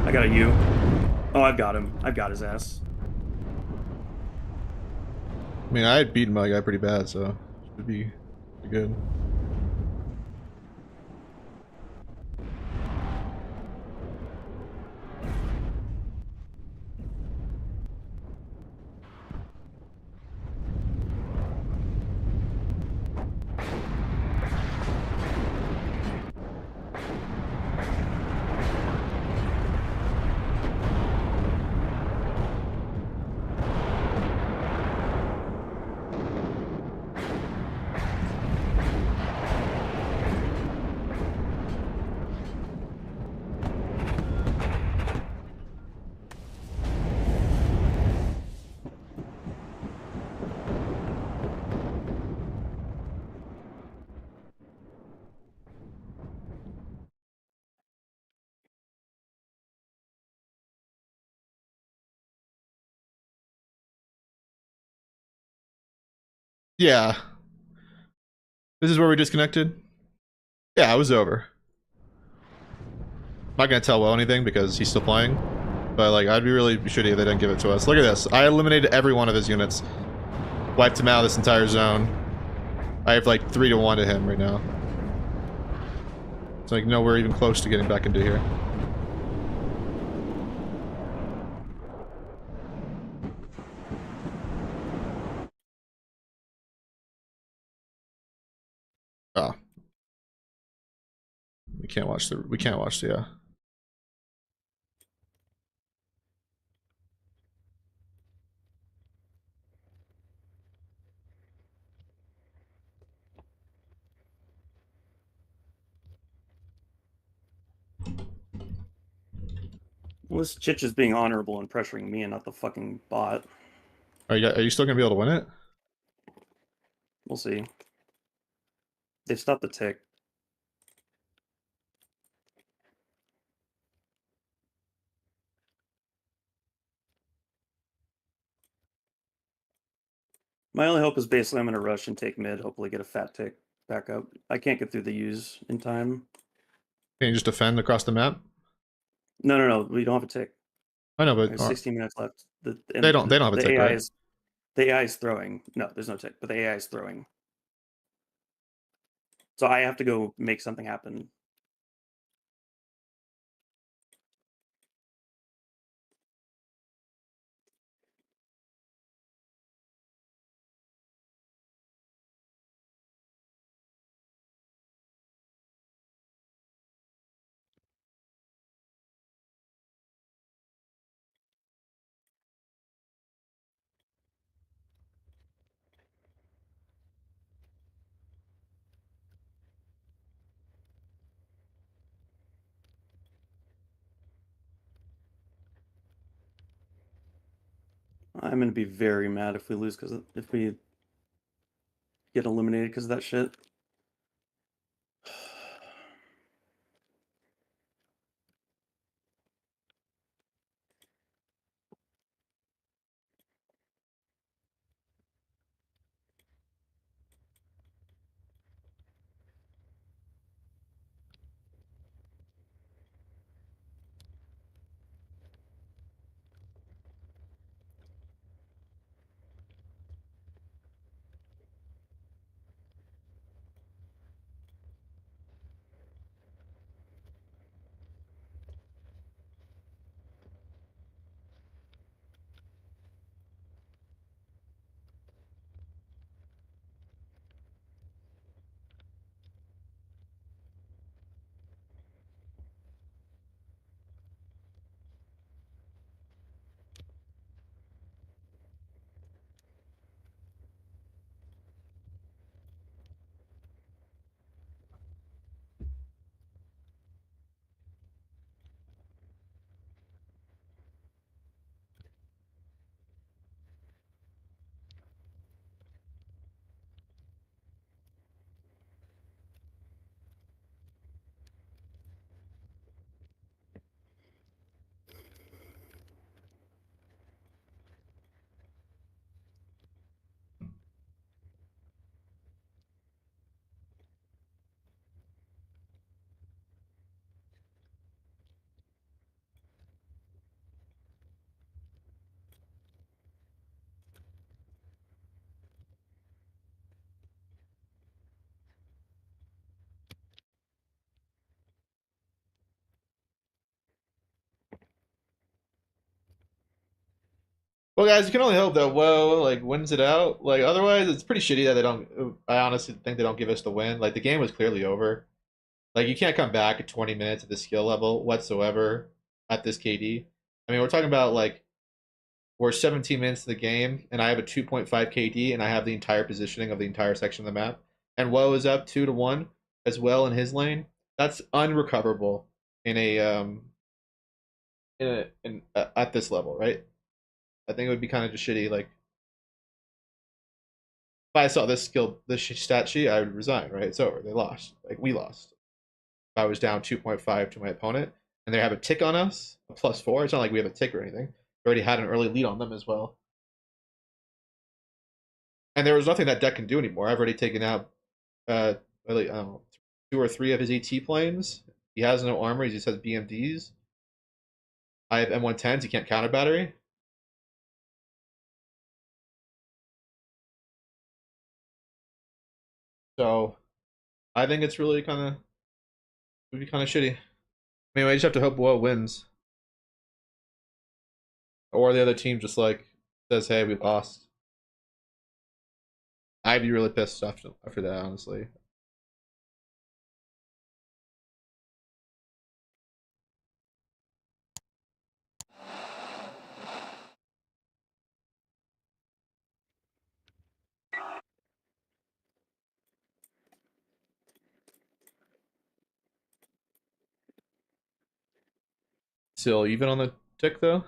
I got a U. Oh, I've got him. I've got his ass. I mean, I had beaten my guy pretty bad, so should be good. Yeah. This is where we disconnected? Yeah, it was over. I'm not gonna tell Will anything because he's still playing. But like, I'd be really shitty if they didn't give it to us. Look at this. I eliminated every one of his units. Wiped him out of this entire zone. I have like 3-1 to him right now. It's like nowhere even close to getting back into here. Oh. We can't watch the, yeah. Well, this Chich is being honorable and pressuring me and not the fucking bot. Are you still gonna be able to win it? We'll see. They've stopped the tick. My only hope is basically I'm going to rush and take mid, hopefully get a fat tick back up. I can't get through the U's in time. Can you just defend across the map? No. We don't have a tick. I know, There's but 16 minutes left. they don't have a the tick, AI right? is the AI is throwing. No, there's no tick, but the AI is throwing. So I have to go make something happen. I'm going to be very mad if we lose because if we get eliminated because of that shit. Well, guys, you can only hope that Woe like wins it out. Like otherwise, it's pretty shitty that they don't. I honestly think they don't give us the win. Like the game was clearly over. Like you can't come back at 20 minutes at the skill level whatsoever at this KD. I mean, we're talking about like we're 17 minutes in the game, and I have a 2.5 KD, and I have the entire positioning of the entire section of the map. And Woe is up 2-1 as well in his lane. That's unrecoverable in at this level, right? I think it would be kind of just shitty. Like if I saw this stat sheet, I would resign. Right? It's over. They lost. Like we lost. If I was down 2.5 to my opponent, and they have a tick on us, a +4. It's not like we have a tick or anything. We already had an early lead on them as well. And there was nothing that deck can do anymore. I've already taken out really, I don't know, 2 or 3 of his AT planes. He has no armor. He just has BMDs. I have M110s. He can't counter battery. So I think it's really would be kind of shitty. I mean, I just have to hope Woe wins, or the other team just like says, "Hey, we lost." I'd be really pissed after that, honestly. Still even on the tick though.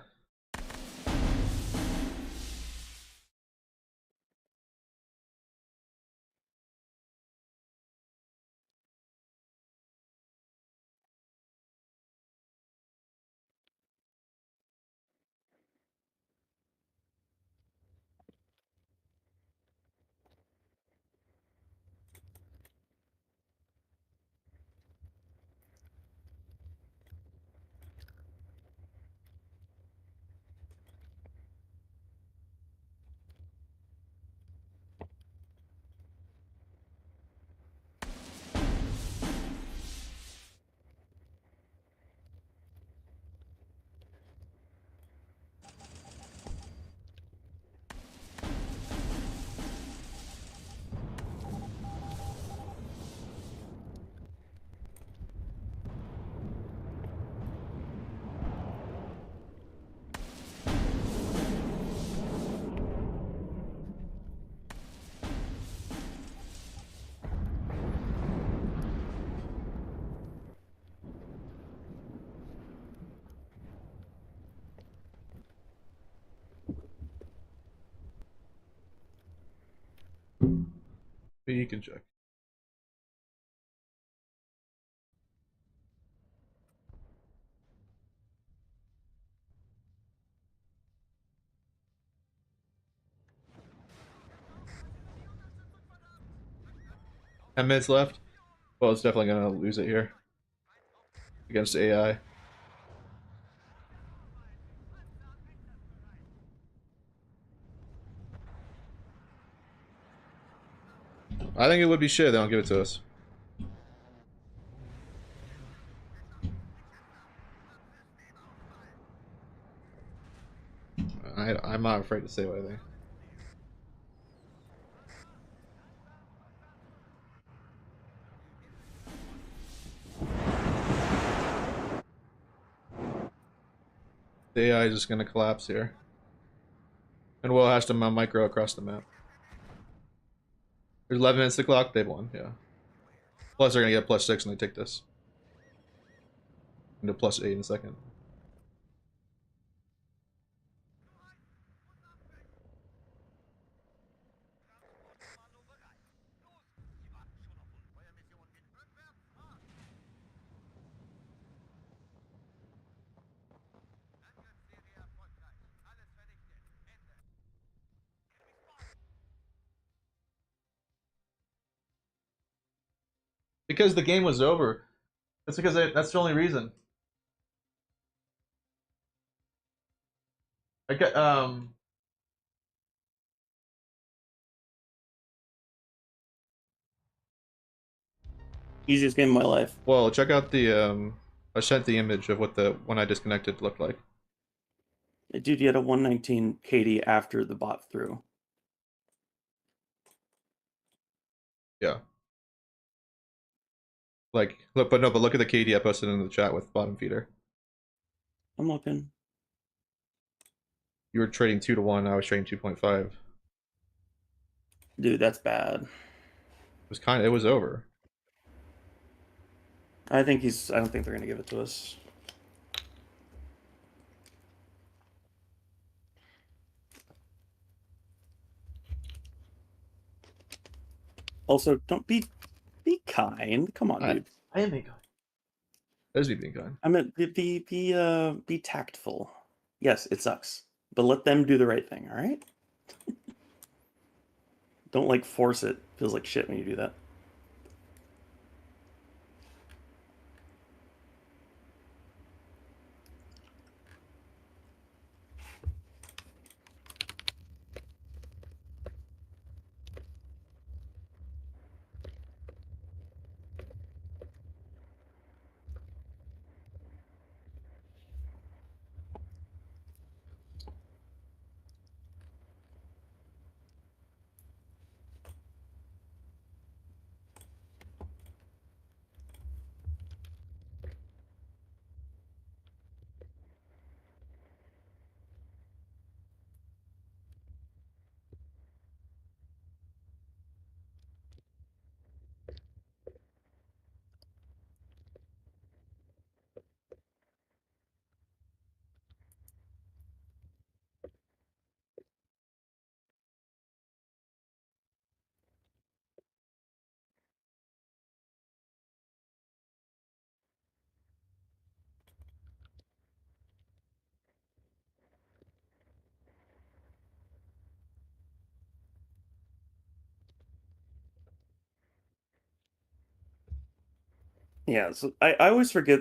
But you can check. Ten minutes left. Well, it's definitely gonna lose it here against AI. I think it would be shit. They don't give it to us. I'm not afraid to say what I think. The AI is just gonna collapse here, and Will has to micro across the map. There's 11 minutes to clock. They've won. Yeah. Plus they're gonna get +6 when they take this. Into +8 in a second. Because the game was over. That's because that's the only reason. I got Easiest game of my life. Well, check out the I sent the image of what the when I disconnected looked like. Dude, you had a 119 KD after the bot threw. Yeah. Like, look, but look at the KD I posted in the chat with bottom feeder. I'm looking. You were trading 2 to 1. I was trading 2.5. It Dude, that's bad. it was over. I don't think they're gonna give it to us. Also, don't be kind. Come on, dude. I am being kind. That is me being kind. I meant be tactful. Yes, it sucks, but let them do the right thing. All right. Don't like force it. Feels like shit when you do that. Yeah, so I always forget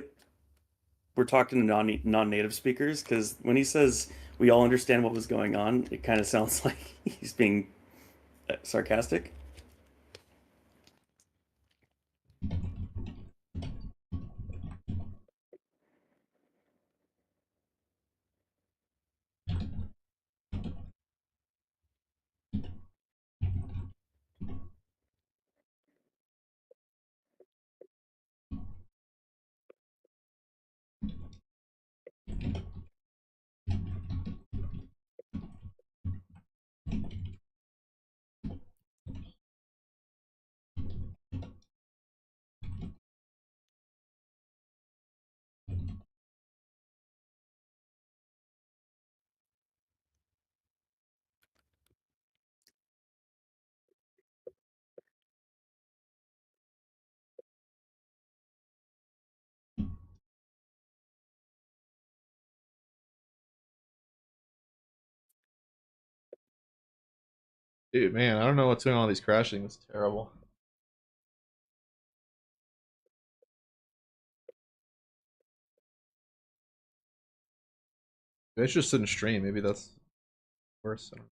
we're talking to non-native speakers because when he says we all understand what was going on, it kind of sounds like he's being sarcastic. Dude, man, I don't know what's going on with these crashing. It's terrible. Maybe it's just in stream. Maybe that's worse. I don't know.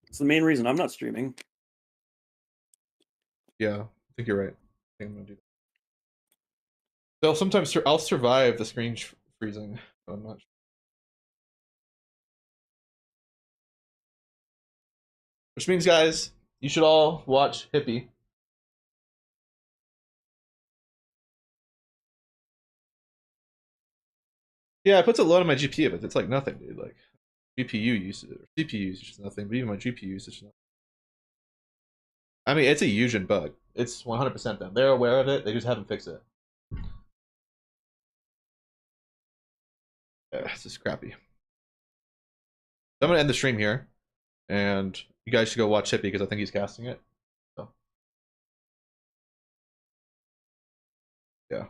It's the main reason I'm not streaming. Yeah, I think you're right. I think I'm gonna do that. They'll sometimes I'll survive the screen freezing, but I'm not sure. Which means, guys, you should all watch Hippie. Yeah, it puts a load on my GPU, but it's like nothing, dude. Like GPU usage or CPU usage is nothing, but even my GPU usage is nothing. I mean, it's a Eugen bug. It's 100% them. They're aware of it. They just haven't fixed it. Yeah, it's just crappy. So I'm gonna end the stream here, and you guys should go watch Hippie because I think he's casting it. So, yeah.